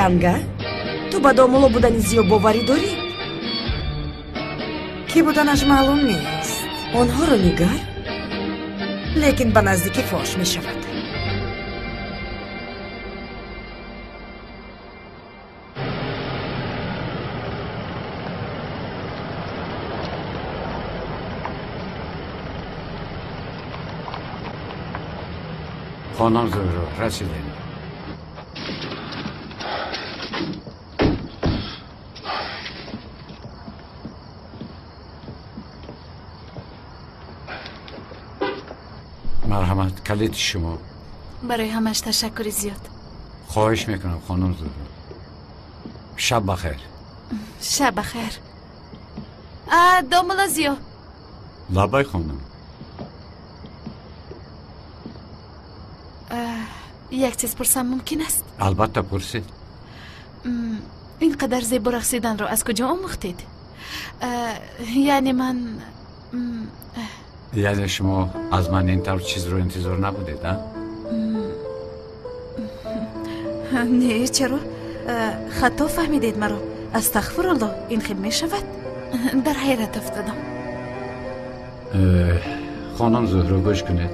янга, ту ба домуло будани зиё боварӣ дорӣ? Ки буданаш маълум нест. Онҳоро нигар. لیکن به نزدیکی فاش می شود. خانم زهرا رسیدیم. مرحمت، کلید شما. برای همش تشکر زیاد. خواهش میکنم خانم زهرا. شب بخیر. شب بخیر. داملا زیا. لبای خانم. یک چیز پرسم ممکن است؟ البته پرسید. اینقدر زیبا رقصیدن را از کجا آموختید؟ یعنی من یعنی شما از من این طور چیز رو انتظار نبودید ها؟ نه چرا؟ خطا فهمیدید مرا. استغفرالله، این خیلی می شود؟ در حیرت افتادم. خانم زهرا گوش کنید.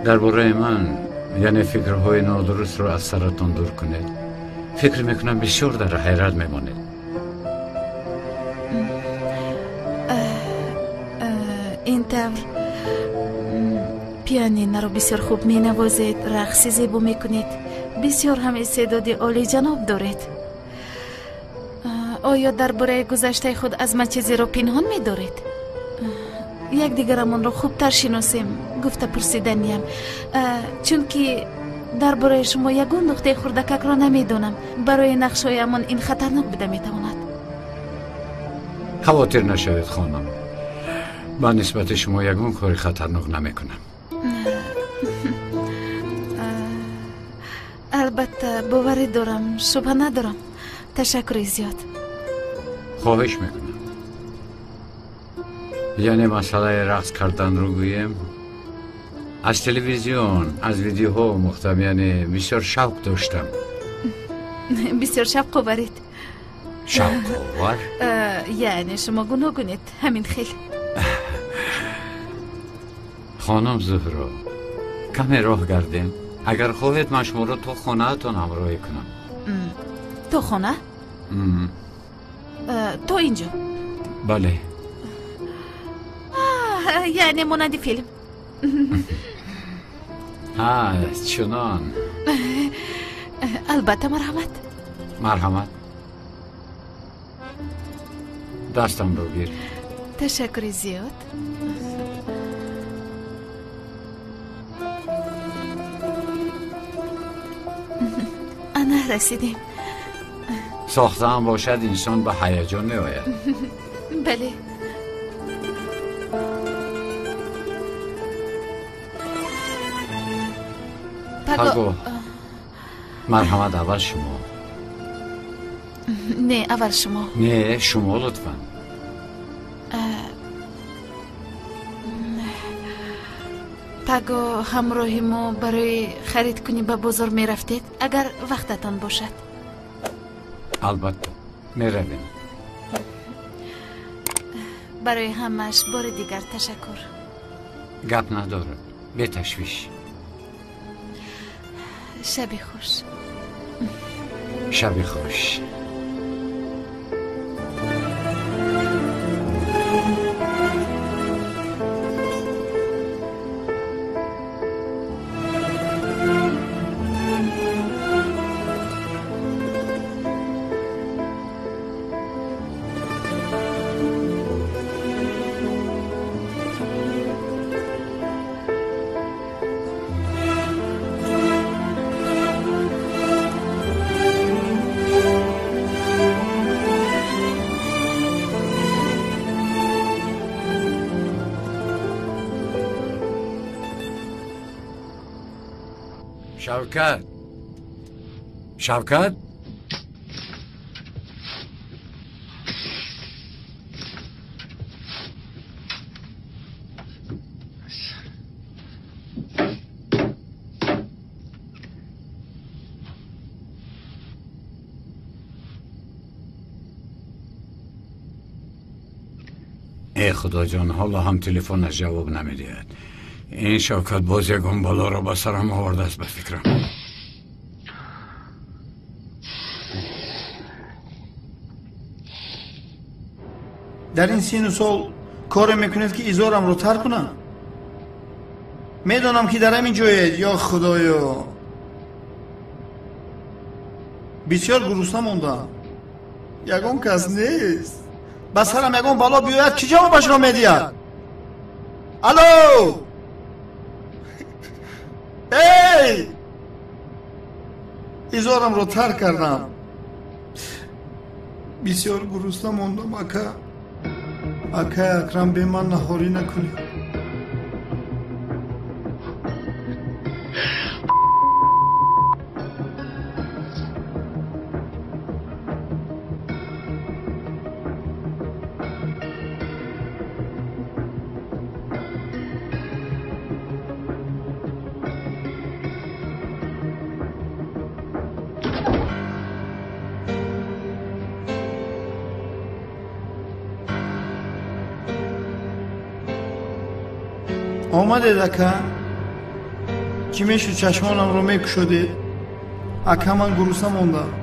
درباره من یعنی فکرهای نادرست رو از سرتان دور کنید. فکر میکنم بسیار در حیرت میمانید. این طور پیانینا رو بسیار خوب می نوازید، رقصی زیبا میکنید، بسیار هم استعداد عالی جناب دارید. آیا درباره گذشته خود از من چیزی را پنهان می دارید؟ یک دیگرمان را خوبتر شناسیم گفته پرسیدنیم، چون که درباره شما یگون نقطه خردکک را نمیدانم. برای نقشهایمان این خطرناک بوده میتواند. خواطر نشوید خانم، با نسبت شما یگون کاری خطرناک نمیکنم. البته باوری دارم، شبه ندارم. تشکر زیاد. خواهش میکنم. یعنی مسئله رقص کردن رو گویم، از تلویزیون، از ویدیوها مختم، یعنی بسیار شوق داشتم. بسیار شوق آورید. شوق آور؟ یعنی شما گناهگونید، همین خیلی. خانم زهرا، کمی راه گردیم. اگر خواهید من شما را تو خانه تان همراهی کنم. تو خانه؟ تو اینجا؟ بله. یعنی مانند فیلم. چنان. البته مرحمت. مرحمت. دستم رو گیر. تشکر زیاد. آنها رسیدیم. ساخته هم باشد انسان به هیجان می آید. بله. پگو. مرحمت، اول شما. نه اول شما. نه شما لطفا. پگو همراهی ما برای خرید کنی به بازار می رفتید اگر وقتتان باشد. البته می رویم. برای همش بار دیگر تشکر. گپ نداره، به تشویش. شبی خوش. شبی خوش. شوکت، شوکت، ای خدا جان، حالا هم تلفنش جواب نمیدهد. این شوکت باز یکم بالا را به سرم آورده است به فکرم. در این سین و سال کار میکنید که ایزارم رو ترک کنم. میدونم که در همین جایید. یا خدایا بسیار گرسنه موندم. یگان کس نیست به سرم یگان بالا بیاید کی جوابش را میدید؟ الو ای ایزارم رو ترک کردم. بسیار گرسنه موندم. اکا اکرم به من نهاری نکنی. آمده اکا چی میشود چشمانم رو میکشودید؟ اکا من گرسنه موندم.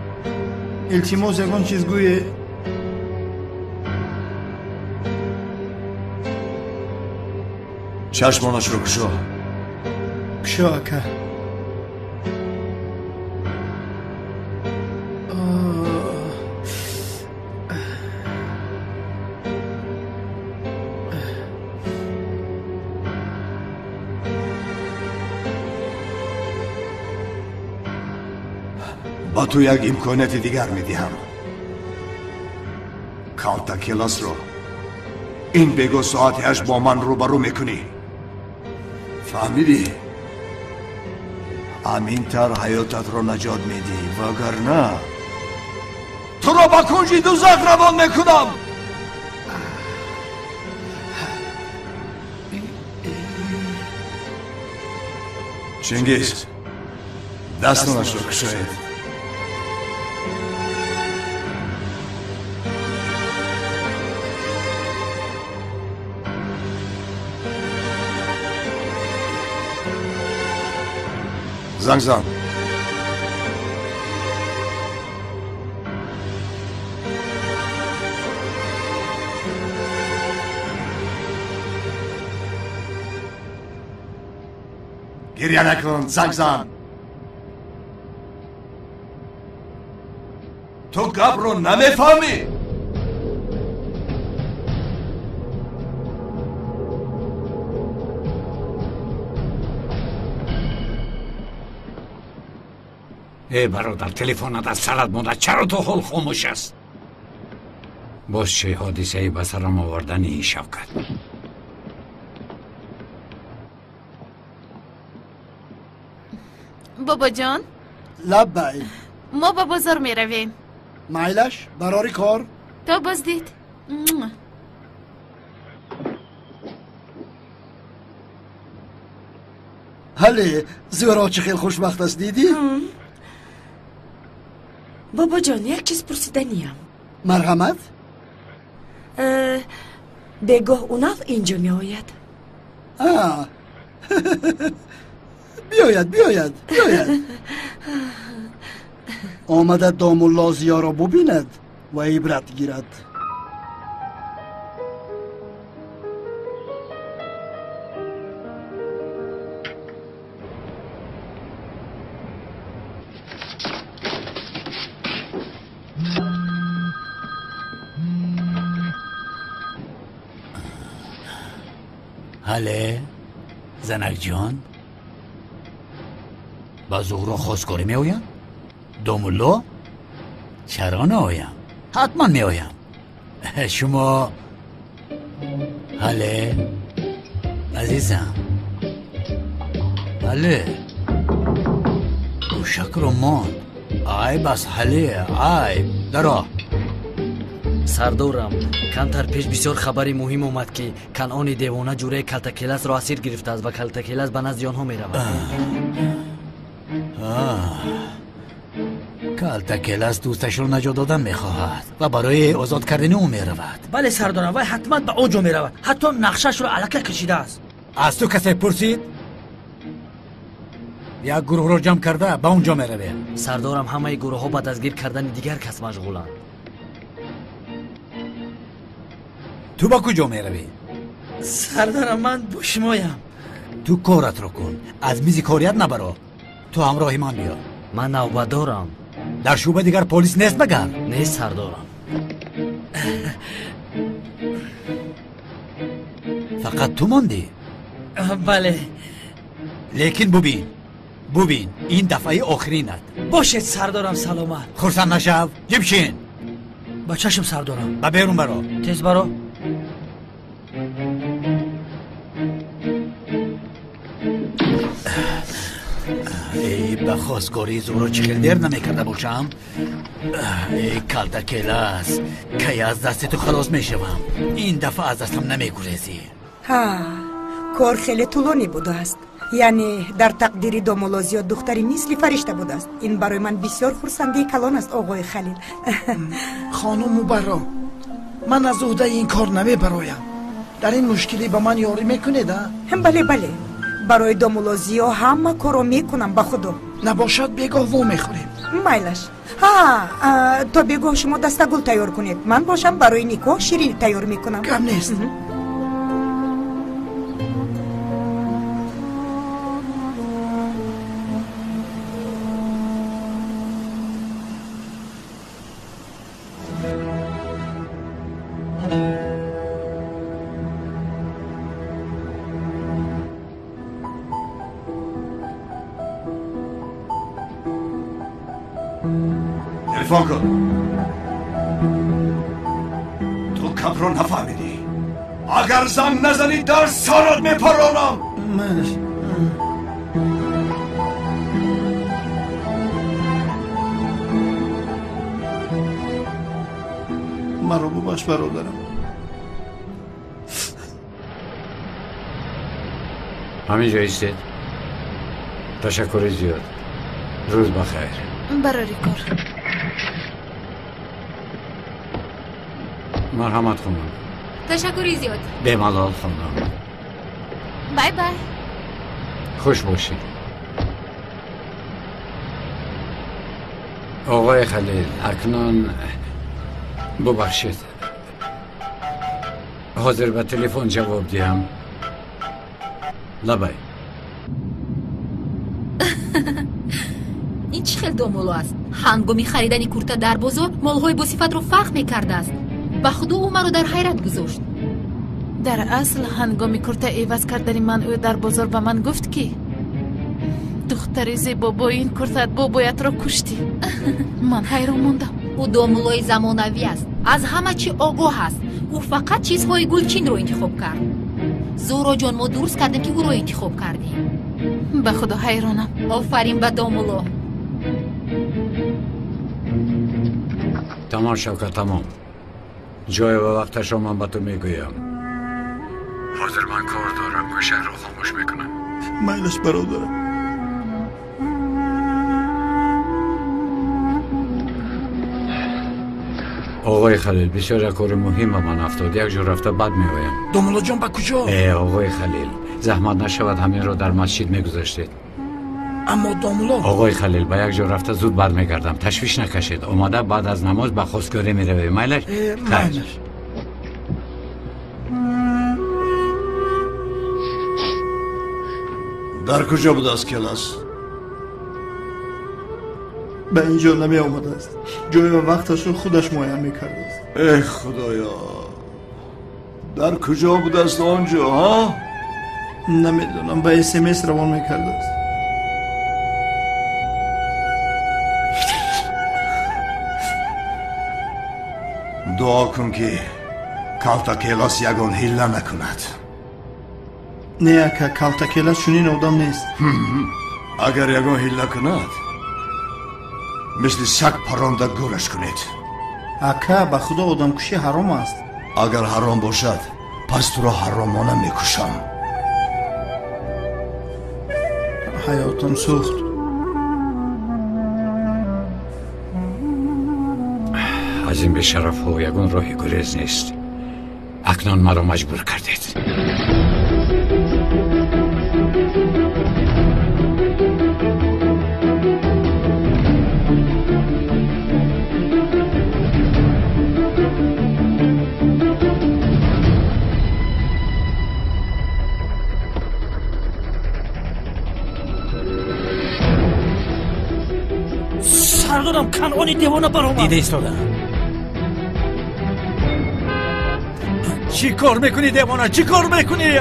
التماس یکان چیز گویه. چشمانش رو کشو. کشو اکا. با تو یک امکانیت دیگر میدیم. کانتا کلاس رو این بگو ساعت 8 با من روبرو میکنی. فهمیدی؟ امینتر حیاتت رو نجات میدی وگرنه تو رو با کنج دوزخ روان میکنم. چنگیز دستانش رو کشاید. زنگ زن. گریه نکن. زنگ زن. تو گپ رو نمیفهمی. ای برادر تلفنت از سرت مونده. چرا تو حال خاموش است؟ باز چه حادثه ای به سرم آوردن این شوکت؟ بابا جان لبای ما با بازار می رویم. مایلش برای کار تا باز دید. هله زهرا چه خیلی خوشبخت است دیدی؟ بابا جان یک چیز پرسیدنیم. مرحمت؟ بگاه اوناف اینجا می آید. بیاید آمده دامالله زیا را ببیند و عبرت گیرد. هله زنک جان با زهرا خواستگاری می آیم؟ دامالله؟ چرا نه آیم؟ حتما می آیم. شما هله عزیزم هله دوشک رو ماند. آی بس هله آی درا سردورم کمتر پیش بسیار خبری مهم اومد که کنعان دیوانه جوره کلتکیلس را اسیر گرفته است و کلتکیلس به نزد آنها می رود. کلتکیلس دوستش را نجات دادن می خواهد و برای آزاد کردن او می رود. بله سردارم وای حتما به اونجا می رود. حتی نقشش رو علکه کشیده است. از تو کسی پرسید؟ یک گروه رو جمع کرده با اونجا میروه. سردارم همه گروه ها با دستگیر کردن دیگر کس مشغولند. تو با کجا میروی؟ سردارم من با شمایم. تو کارت رو کن، از میزی کاریت نبرو. تو همراه من بیا. من نوبت دارم. در شعبه دیگر پلیس نیست مگر؟ نیست سردارم. فقط تو ماندی؟ بله. لیکن ببین این دفعه آخرینت. باشد سردارم سلامت. خرسند نشو، جیبشین. با چشم سردارم. با بیرون برو. تیز برو. ای به خواستگاری زورو چخیل دیر نمیکرده باشم. ای کلتکیلاس که از دست تو خلاص میشوم. این دفعه از دستم نمیگریزی. ها کار خیلی طولانی بوده است. یعنی در تقدیر دومولوزی دختری مثل فرشته بوده است. این برای من بسیار خرسندی کلان است آقای خلیل. خانم مبرا، من از عهده این کار نمیبرایم. در این مشکلی با من یاری میکنید؟ بله برای دومولوزی همه کارو میکنم. به خدا نباشد بگاه وو میخوریم. مایلش. تا بگاه شما دستگل تیار کنید، من باشم برای نیکو شیرین تیار میکنم. کم نیست. تلفن کن. تو کم رو نفهمیدی. اگر زنگ نزنی در سرت میپرانم. مرا ببخش برادرم. همینجا ایستید. تشکر زیاد. روز بخیر. برای کار. مرحمت خانم. تشکری زیاد. به ملال خانم. بای بای. خوش باشید. آقای خلیل اکنون ببخشید حاضر به تلفن جواب دیم؟ لبای این چی خیلی دومولو است. هنگامی خریدن کورتا در بازار مالهای با صفت رو فرق میکرده است. به خدا او مرا در حیرت گذاشت. در اصل هنگامی کورتا عوض کردن من او در بازار به من گفت که دختر زیبا با این کورتا بابایت را کشتی. من حیران موندم. او دومولوی زمانوی است. از همه چی آگاه است. او فقط چیزهای گلچین رو انتخاب کرد. زورا جان ما درست کردیم که او رو انتخاب کردیم. به خدا حیرانم. آفرین به دومولو. تمام شوکت تمام. جای و وقتش رو من به تو میگویم. حاضر من کار دارم که شهر رو خاموش میکنم. مایلش برادرم. آقای خلیل بسیار کار مهم به من افتاد. یک جور رفته بعد میایم. دومولا جان با کجا؟ آقای خلیل زحمت نشود همین رو در مسجد میگذاشتید. اما دومولا آقای خلیل با یک جور رفته زود بعد میگردم. تشویش نکشید. اومده بعد از نماز به خواستگاری میروی. مایلش؟ مایلش. در کجا بود از کلاس؟ به اینجا نمی آمده است. جای و وقتش رو خودش معین میکرده است. ای خدایا، در کجا بود است آنجا ها؟ نمیدونم، به SMS روان میکرده است. دعا کن که کالتا کلاس یگان هیله نکند. نه که کالتا کلاس چونین آدم نیست. اگر یگان هیله کند مثل سگ پرانده گورش کنید. اکا به خدا آدم کشی حرام است. اگر حرام باشد پس تو را حرامانه میکشم. حیاتم سوخت. از این به شرف ها یگان راهی گریز نیست. اکنون مرا مجبور کردید. دیدم کنعانی دیوانه برآمد. دیده ایستادم. چی کار میکنی دیوانه؟ چی کار میکنی؟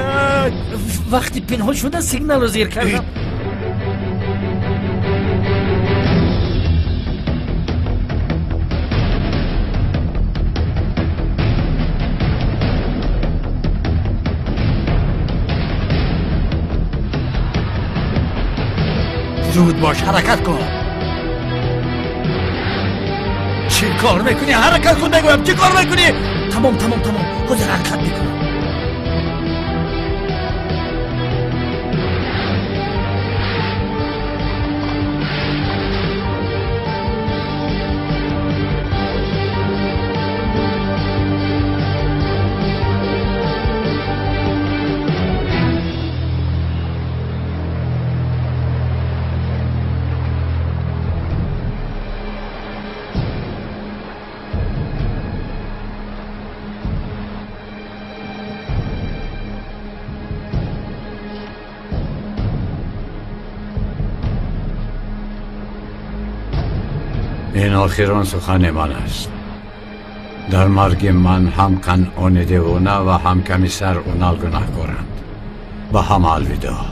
وقتی پنهان شدن سیگنال رو زیر کردم. زود باش حرکت کن. چی کار میکنی؟ حرکت کن بگویم چی کار میکنی؟ تمام حاضر حرکت میکنم. این آخران سخن من است. در مرگ من هم کنعان دیوانه و هم کمیسر اونال گناهکارند. به هم الوداع.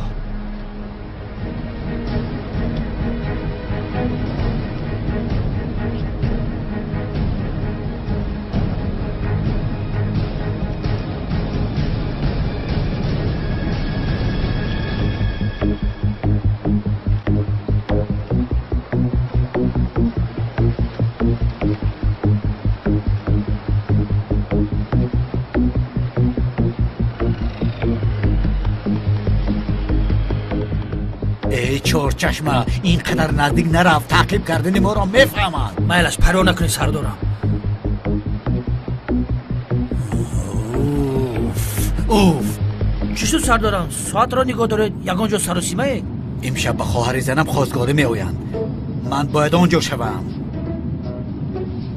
چشمه اینقدر نزدیک نرفت. تعقیب کردن ما را میفهمند. مایلش پروا نکنی سردارم. اوف چی شد سردارم؟ ساعت را نگاه داره یگان جا سر و سیمه. امشب به خواهر زنم خواستگاری می آیند. من باید آنجا شوم.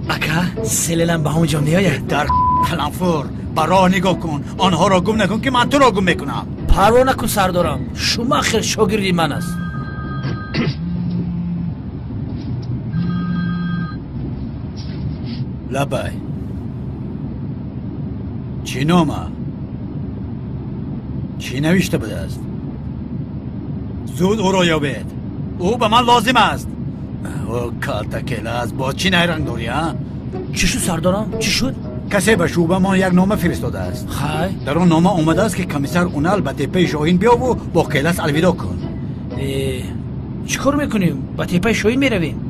اکا سلیلم به همونجا می آید. در قلنفور برا نگاه کن. آنها را گم نکن که من تو را گم میکنم. پروا نکن سردارم. شما خیر شاگردی من است. لبای چی نامه؟ چی نوشته بوده است؟ زود او را یابید. او به من لازم است. او کالتکل است. با چی نیرنگ داری ها؟ چی شد سردارم؟ چی شد؟ کسی به شعبه ما یک نامه فرستاده است. خیر در آن نامه اومده است که کمیسر اونال به تپه شاهین بیا و با کیلاس الوداع کن. چی کار میکنیم؟ به تپه شاهین میرویم؟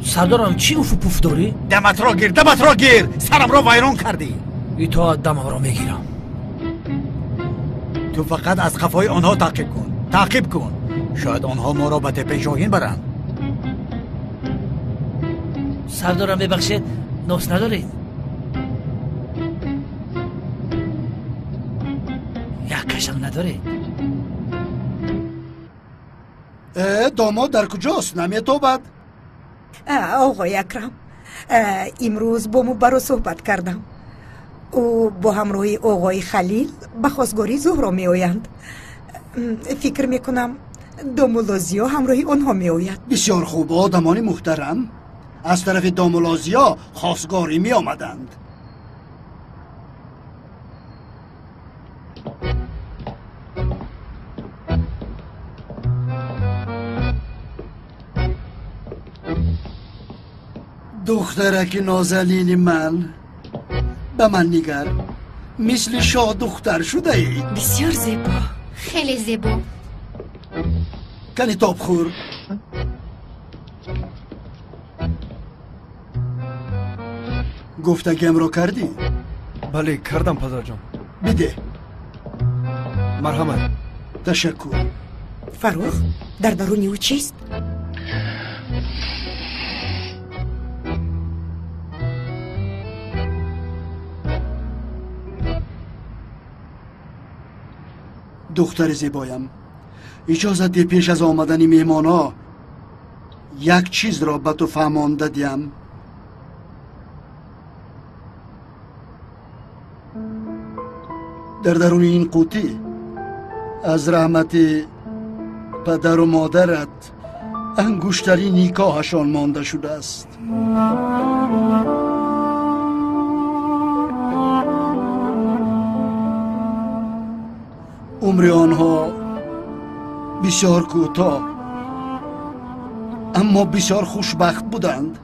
سردارم چی اوف و پوف داری؟ دمت را گیر. سرم را ویران کردی. ای تا دمم را میگیرم. تو فقط از خفای آنها تعقیب کن. شاید آنها ما را به تپه شاهین برند. سردارم ببخشید ناس ندارید؟ یک کشم ندارید؟ داماد در کجاست؟ نمیتابد؟ آقای اکرم امروز با مو برو صحبت کردم. او با همراهی آقای خلیل به خواستگاری زهرا می آیند. فکر میکنم دامولازیا همراهی آنها می آید. بسیار خوب. آدمان محترم از طرف دامولازیا خواستگاری می آمدند. دخترک نازنین من به من نگر. مثل شاه دختر شده ای. بسیار زیبا. خیلی زیبا. کنی تاب خور. گفتگیم رو کردی؟ بله کردم پدر جان. بده. مرحمت. تشکر. فروخ در درونی او چیست؟ دختر زیبایم، اجازه دی پیش از آمدن میهمانا یک چیز را به تو فهمانده دیم. در درون این قوطی از رحمت پدر و مادرت انگشتری نیکاهشان مانده شده است. عمر آنها بسیار کوتاه اما بسیار خوشبخت بودند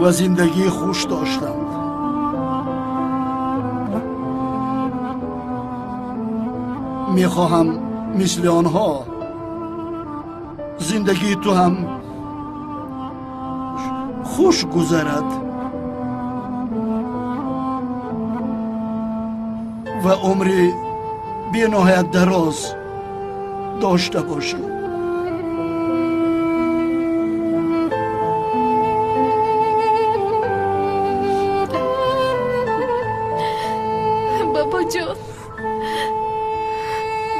و زندگی خوش داشتند. میخواهم مثل آنها زندگی تو هم خوش گذرد و عمری بی نهایت دراز داشته باشی. بابا جان،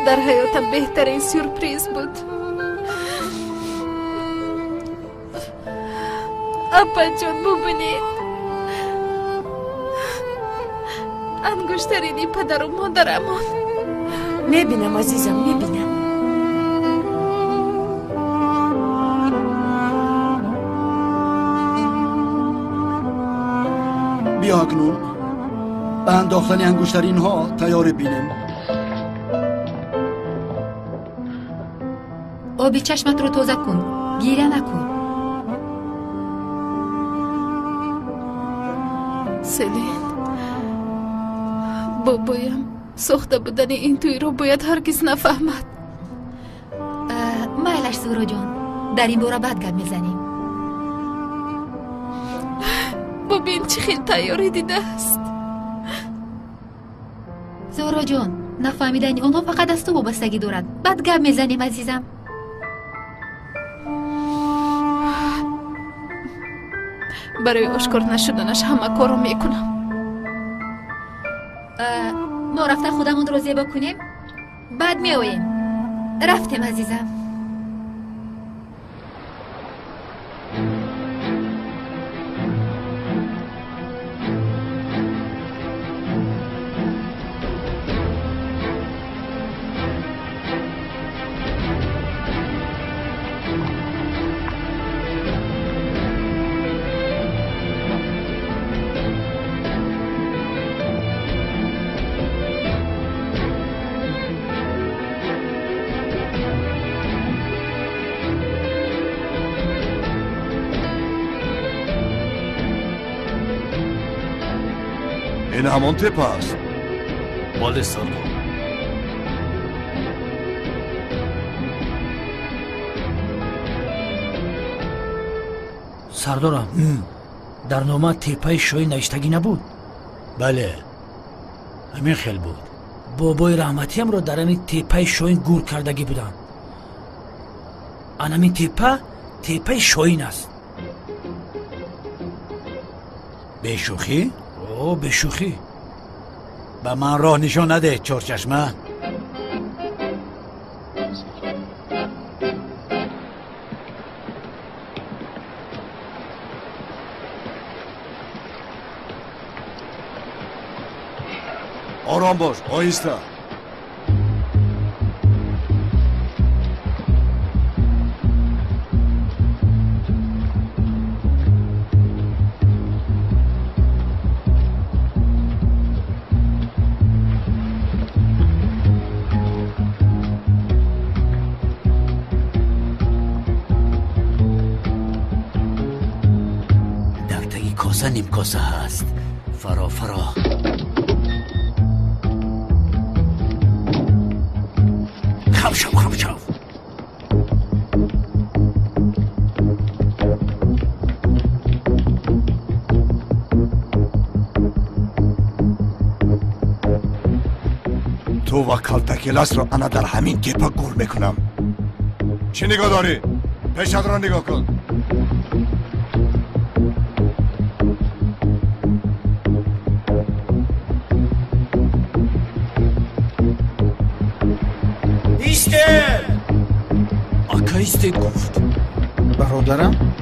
در حیاتم بهترین سورپریز بود. اپا جان ببینید، انگشترینی پدر و مادرمان. میبینم عزیزم، میبینم. بیا اکنون به انداختن انگشترین ها تیار بینیم. آبی چشمت رو تازه کن، گیره نکن. سلین، بابایم ساخته بودن این توی رو باید هرگز نفهمد. مالش زورا جان، در این باره بعد گپ میزنیم. ببین چه خیلی تیاری دیده است. زورا جان، نفهمیدنی اونها فقط از تو وابستگی دارد. بعد گپ میزنیم عزیزم. برای آشکار نشدنش همه کارو میکنم. ما رفتن خودمون رو زیبا کنیم، بعد میاییم. رفتیم عزیزم. این همان تپه است. بله سردار. سردارم، در نامه تپه شاهی نوشتگی نبود؟ بله، همین خیل بود. بابای رحمتی هم را در این تپه شاهین گور کردگی بودن. همین تپه شاهین است. به شوخی؟ او به شوخی. به من راه نشان نده چارچشمه. آرام باش، آهسته. کاسه نیم کاسه هست. فرا خم شو تو و کلتکیلاس رو انا در همین تپه گور میکنم. چی نگاه داری؟ پیشت را نگاه کن. آکا ایستید گفت. برادرم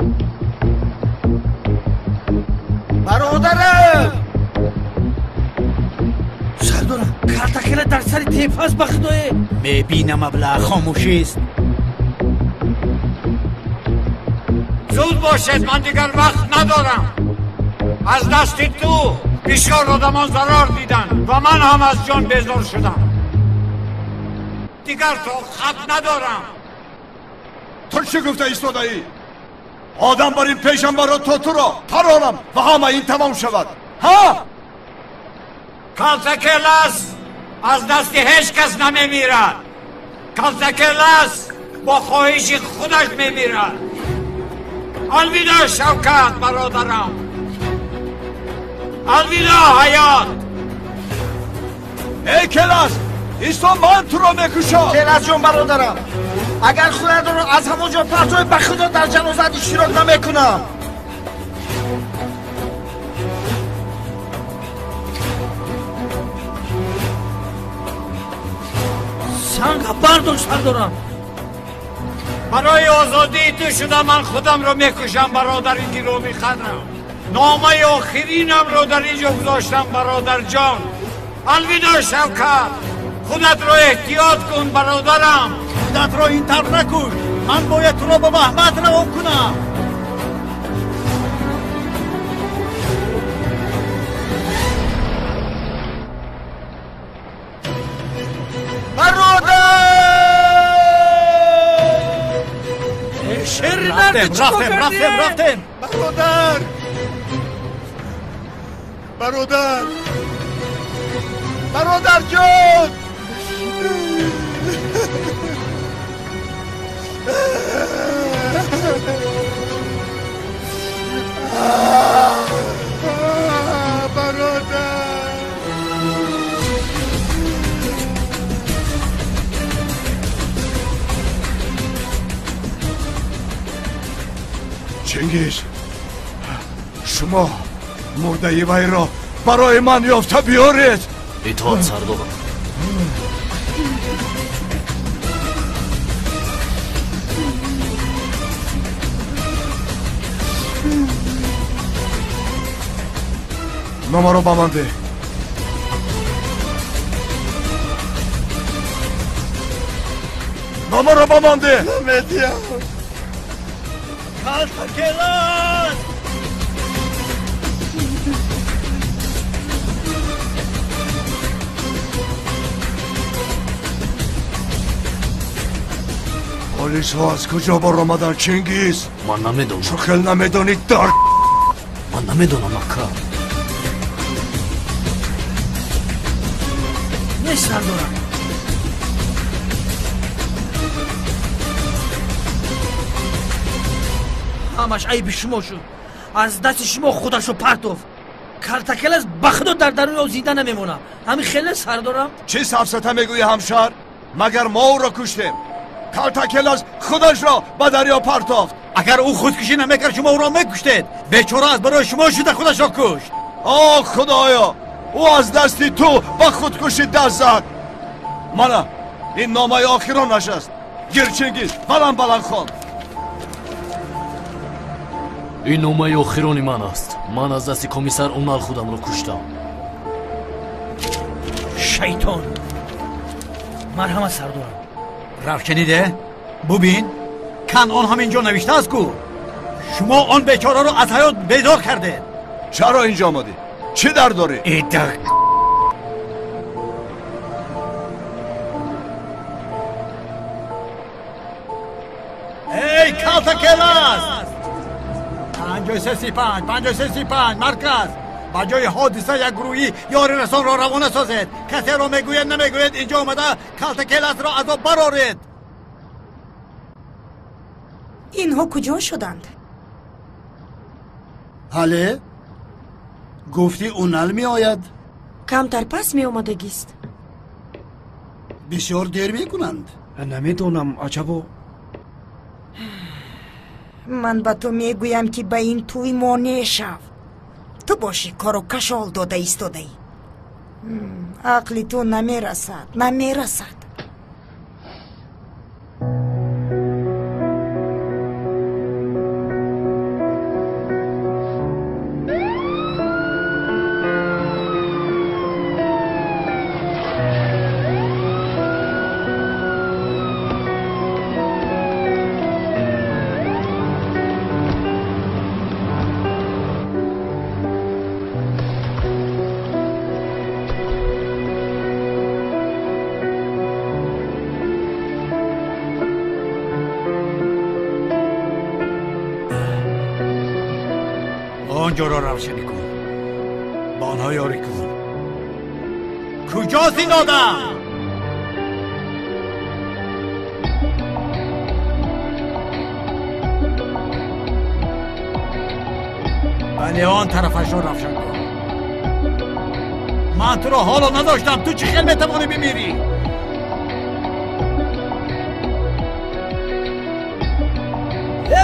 سردارم، کلتکیلا در سر تپه است. بخدای میبینم ابله خاموشی است. زود باشد، من دیگر وقت ندارم. از دست تو بسیار آدمان ضرر دیدن و من هم از جان بیزار شدم. دیگر طاقت ندارم. تو چی گفته ایستاده‌ای؟ آدم بر این پیشنبر را تو را پرانم و همه این تمام شود. ها؟ کالتکلس از دست هیچ کس نمیمیرد. کالتکلس با خواهش خودش میمیرد. الویدا شوکت برادرم. الویدا حیات. ای کلاس، ایستا من تو را میکشم. کلاس جون برادرم، اگر خودت رو از همونجا پرتوی به خدا در جنازت اشتراک نمیکنم. سنگ بردار سردارم. برای آزادی تو شده من خودم رو میکشم برادر گرامی خانم. نامه آخرینم رو در اینجا گذاشتم برادر جان. الویدا شوکت. خودت رو احتیاط کن برادرم. خودت رو این طرف نکن. من باید تو رو به محمد روان کنم. رفتم. برادر جان. چنگیز، شما مرده وی را برای من یافته بیارید. اطاعت سردار. نامه رو به من ده. نامه رو به من ده. نمیدیم. کالتکلس. پلیس ها از کجا بار آمدن چنگیز؟ من نمیدونم. چو خیل نمیدونید در من نمیدونم اکا. نه سردارم. همش عیب شما شد. از دست شما خودش رو پرتوف. کالتکلس بخدا در درون زیده نمیمونه. همین خیلی سردارم. چی سفسته میگوی همشهر؟ مگر ما او را کشتیم؟ کالتکلس خودش را به دریا پرتافت. اگر او خودکشی نمیکرد شما او را میکشتید. بیچاره از برای شما شده خودش را کشت. آه خدایا، او از دستی تو به خودکشی دست زد. منه این نامه آخرانش است. گرچنگیز بلند خان. این نامه آخرانی من است. من از دست کمیسر اونال خودم رو کشتم. شیطان. مرحمت سردارم. رفت شنیده؟ ببین کنعان هم اینجا نوشته است کو شما آن بیچاره رو از حیات بیدار کرده. چرا اینجا آمدی؟ چی در داری؟ ایدر ای کالتکلس 5335 مرکز با جای حادثه یک گروهی یاری رسان را روانه سازید. کسی را میگوید نمیگوید اینجا آمده کالتکلس را از آب برارید. اینها کجا شدند؟ حاله؟ گفتی اونال می آید؟ کمتر پس می آمدگیست. بسیار دیر می کنند. نمیدونم عجبا. من به تو میگویم که به این توی ما نشو. تو باشی کارو کشال داده ایستاده ای. عقلی تو نمیرسد. آنجا را روشنی کن. با آنها یاری کن. کجاست این آدم؟ بله آن طرفش را روشن کن. من تو را حالا نداشتم. تو چی خیلی میتوانی بمیری؟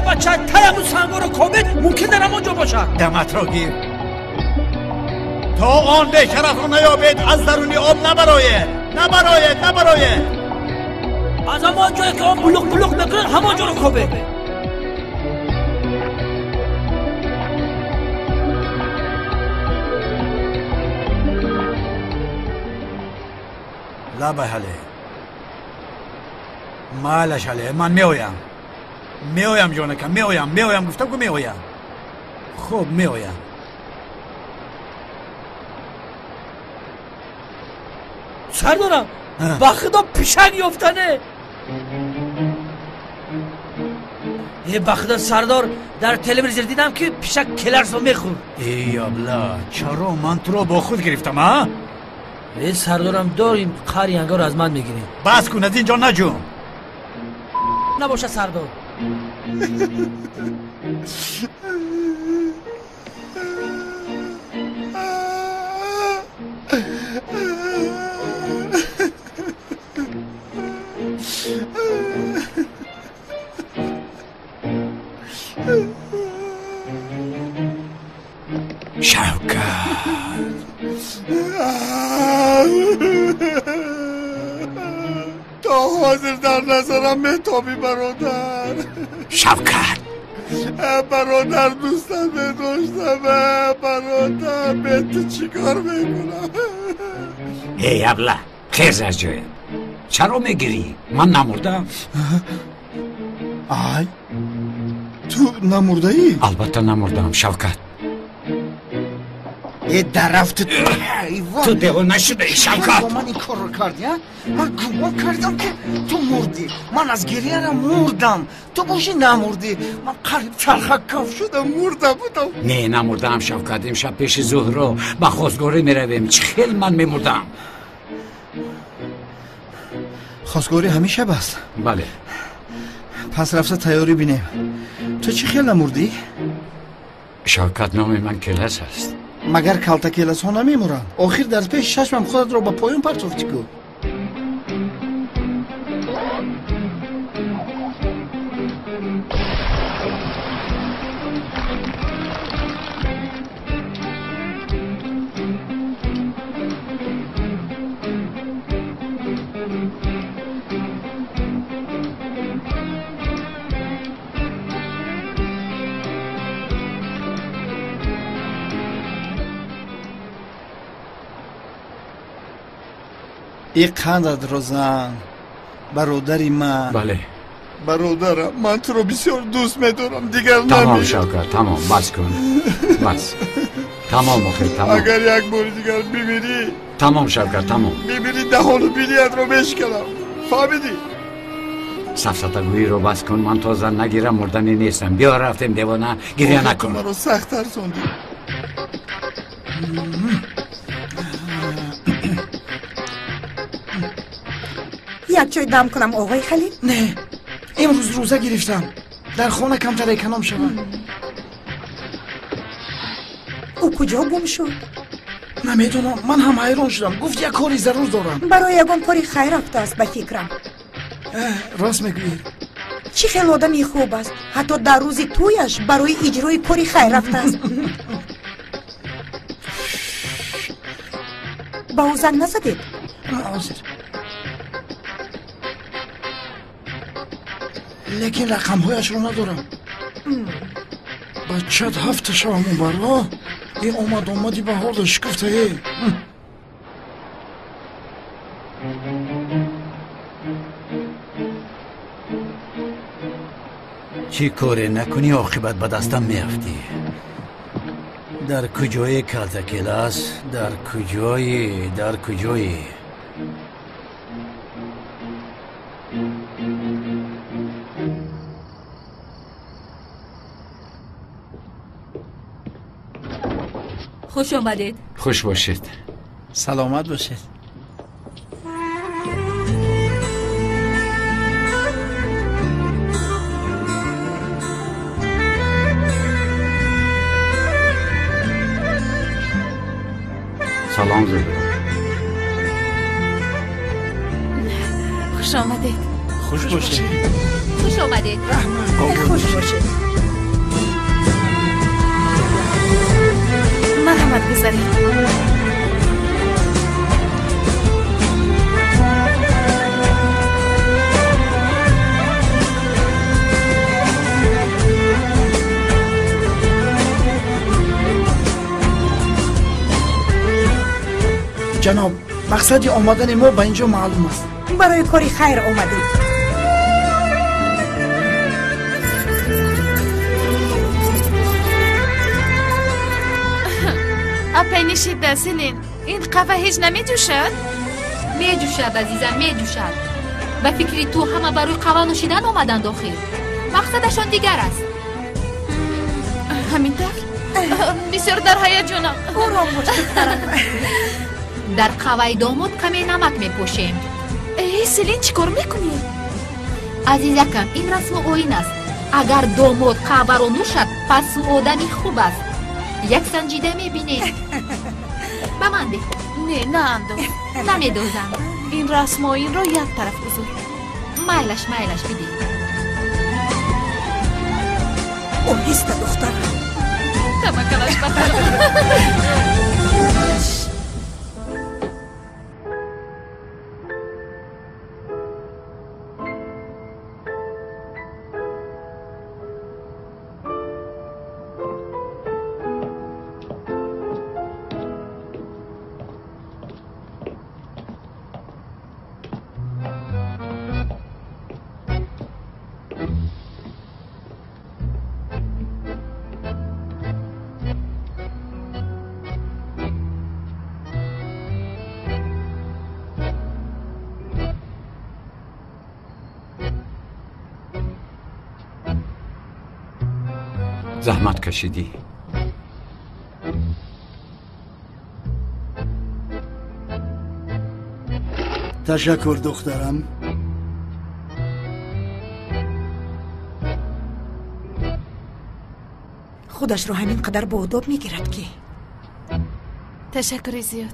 بچه تایمون سنگا رو کوبید ممکن دارم اونجا باشد. دمت را گیر. تا آن به شرف رو نیابید از درونی آب نبراید. از اما جایی که آن بلوک میکنه همون جا رو کوبید. لا بحله مالش علیه. من میایم جانکم. میایم گفتم که میایم. خب میایم. سردارم با خدا پیشک یافتنه. یه بخدا سردار در تلویزیون دیدم که پیشک کلرز رو میخور. ای ابلا چرا من تو رو با خود گرفتم ها؟ ای سردارم داریم قری انگار از من میگیریم. بس کن از اینجا نجوم. نباشه سردار. تا حاضر در نظرم مهتابی برادر. شوکت برادر دوستم بداشتم. برادر به تو چیکار میکنم؟ ای ابله خیز از جای چرا میگیری؟ من نمردم. آی تو نمرده ای؟ البته نمردم شوکت. ای درفت تو دیوان نشده ای شوکت. من این کار رو کردی ها؟ من گمان کردم که تو مردی. من از گریه را مردم. تو باشی نمردی. من قریب چرخک کف شدم مرده بودم. نه نمردم شوکت. امشب پیش زهرا با خواستگاری میرویم. چه خیلی من میمردم. خواستگاری همیشه بست؟ بله. پس رفته تیاری بینیم. تو چی خیلی نمردی؟ شوکت نام من کلس است. مگر کلتا کلس ها نمیمورن؟ آخر در پیش چشمم خودت رو با پایون پرتافتی کو. ای قندت رو زن برادری من. بله برادرم من تو رو بسیار دوست میدارم. دیگر تمام شوکت تمام. بس کن بس. تمام آخه تمام. اگر یک بار دیگر بمیری تمام شوکت تمام. بمیری دهان و بینیت رو بشکنم. فهمیدی؟ سفسطگویی رو بس کن. من تازه نگیرم مردنی نیستم. بیا رفتیم دیوانه گریه نکن. من رو سخت ترسوندی. یک چای دم کنم آقای خلیل؟ نه امروز روزه گرفتم. در خانه کمتر اکنام شدم. او کجا گم شد؟ نمیدونم. من هم حیران شدم. گفت یک کاری ضرور دارم. برای یگان کاری خیر رفته است به فکرم. راست میگویی. چی خیلی آدمی خوب است. حتی در روز تویش برای اجرای کاری خیر رفته است. با او زنگ نزدید؟ حاضر. لیکن رقم هایش رو ندارم. بچت هفت شبم اون برا. این آمدی به حال شکفته ای. چی کاری نکنی عاقبت به دستم میافتی. در کجای کلتا کلاس؟ در کجای خوش آمدید. خوش باشید. سلامت باشید. سلام زهرا. خوش آمدید. خوش باشید. خوش آمدید. خوش باشید. مرحمت گذارید. جناب مقصد آمدن ما به اینجا معلوم است. برای کاری خیر آمدید. اپی نشید سلین. این قهوه هیچ نمی جوشد؟ می جوشد عزیزم، می جوشد. به فکری تو همه برای قهوه نوشیدن آمدن داخل. مقصدشان دیگر است. همینطور؟ بسیار در هیجانم. در قهوه داماد کمی نمک می پوشیم. سلین چی کار میکنی؟ عزیزکم این رسم و آیین است. اگر داماد قهوه رو نوشد پس او آدمی خوب است. یک سنجیده میبینید. به من ده. نه انداز. نمیدازم. این رسم و این رو یک طرف بذار. مایلش بدید. اوهیست دختر. تمکنش بخیر. زحمت کشیدی. تشکر دخترم. خودش رو همین قدر با آداب میگیرد که. تشکر زیاد.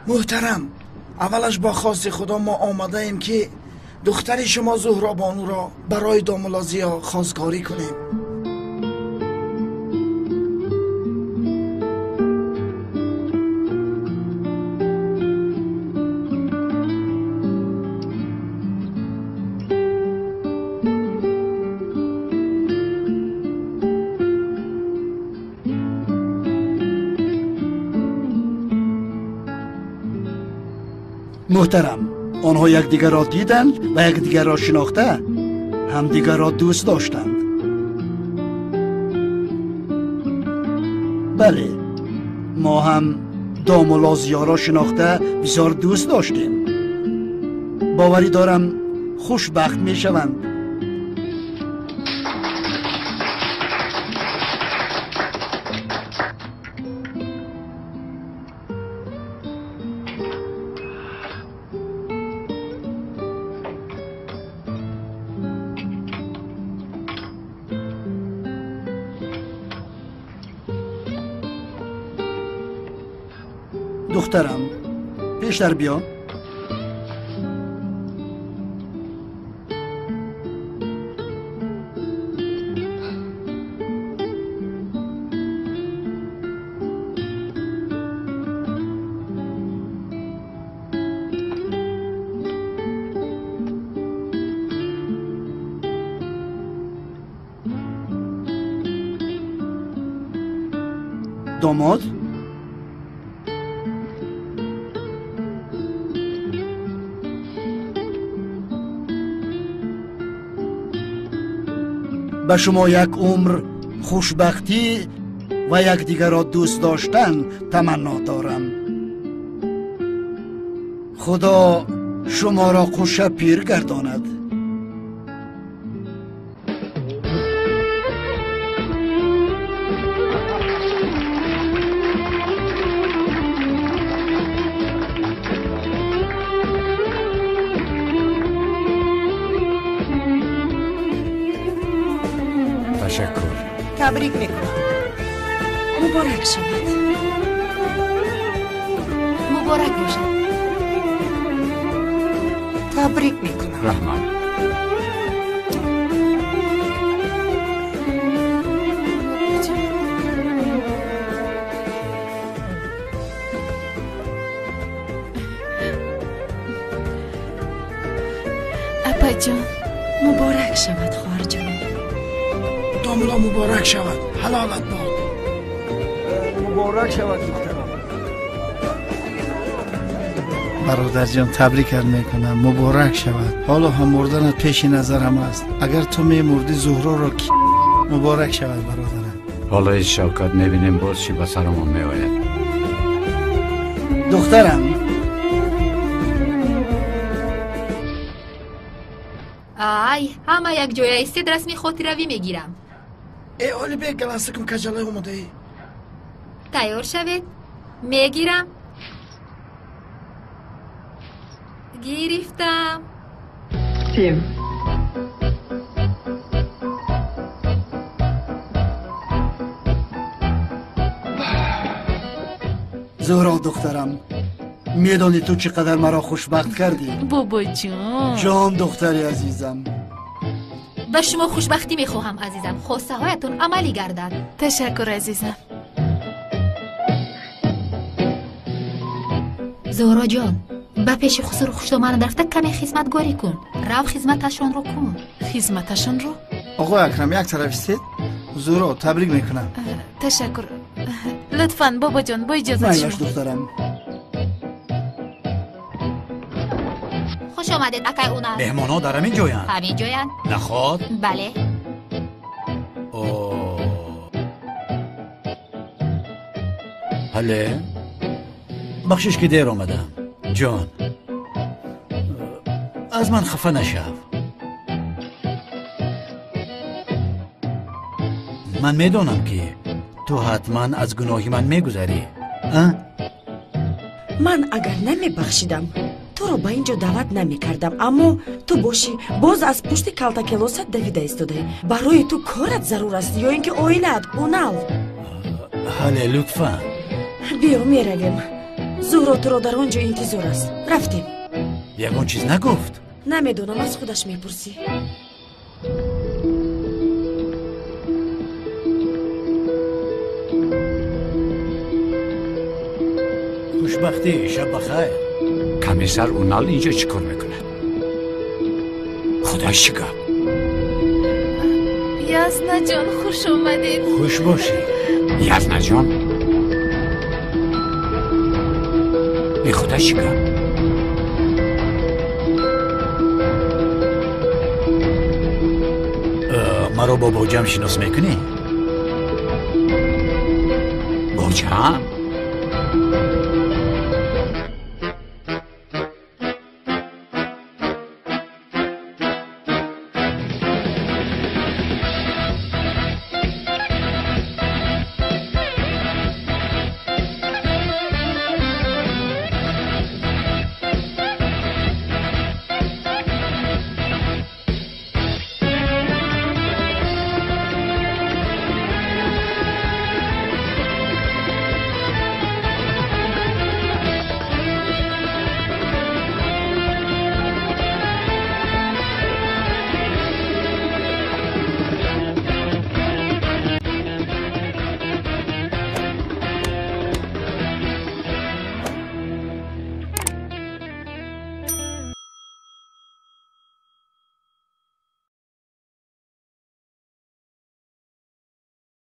محترم، اولش با خواست خدا ما آمده ایم که دختر شما زهرا بانو را برای داملازیا خواستگاری کنیم. محترم، آنها یکدیگر را دیدند و یکدیگر را شناخته همدیگر را دوست داشتند. بله، ما هم دام و لازیا را شناخته بسیار دوست داشتیم. باوری دارم خوشبخت می شوند. دخترم پیشتر بیا. داماد به شما یک عمر خوشبختی و یکدیگر را دوست داشتن تمنا دارم. خدا شما را خوش پیر گرداند. تشکر. تبریک میکنم. مبارک شود. مبارک باشد. تبریک میکنم. رحمان. اپا جان مبارک شود خواهر جان. داملا مبارک شود. حلالت باد. مبارک شود دخترم. برادر جان تبریک میکنم. مبارک شود. حالا هم مردنت پیش نظرم است. اگر تو میمردی زهرا را کی مبارک شود برادرم. حالا این شوکت میبینیم باز چی به سرمون میآید. دخترم آی همه یک جای ایستید رسمی خاطروی میگیرم. ای اولی به گلاسکم کجاله اومده ای؟ تیار شوید میگیرم. گرفتم. تیم زهرا دخترم، میدانی تو چقدر مرا خوشبخت کردی؟ بابا جان. جان دختری عزیزم. به شما خوشبختی میخواهم عزیزم. خواسته هایتون عملی گردد. تشکر عزیزم. زهرا جان به پیش خسر خوشتمان درفته کمی خدمتگاری کن. رو خدمتشان رو کن. خدمتشان رو؟ آقا اکرم یک طرف استید. زهرا تبریک میکنم. تشکر. لطفاً بابا جان با اجازه مایش شما. دخترم. خوش آمدید اکای اونر. مهمان ها در همین جویند. همین جویند؟ نخواد؟ بله. حله بخشش که دیر آمدم. جان از من خفه نشو. من میدونم که تو حتما از گناهی من میگذری. من اگر نمیبخشیدم تو رو به اینجا دعوت نمی کردم، اما تو باشی باز از پشت کالتا کلوست دویده ایستاده. برای تو کارت ضرور است یا اینکه اویلت اونال. حله لطفا بیا میرویم. زهرا تو رو در آنجا انتظار است. رفتیم. یکون چیز نگفت؟ نمیدونم، از خودش میپرسی. خوشبختی. شب بخیر. کمیسر اونال اینجا چی کار میکنه؟ خداش چی گفت؟ یزنا جان خوش اومدید. خوش باشی. یزنا جان بی خداش چی گفت؟ مرا با بوجم شناس میکنی؟ بوجم؟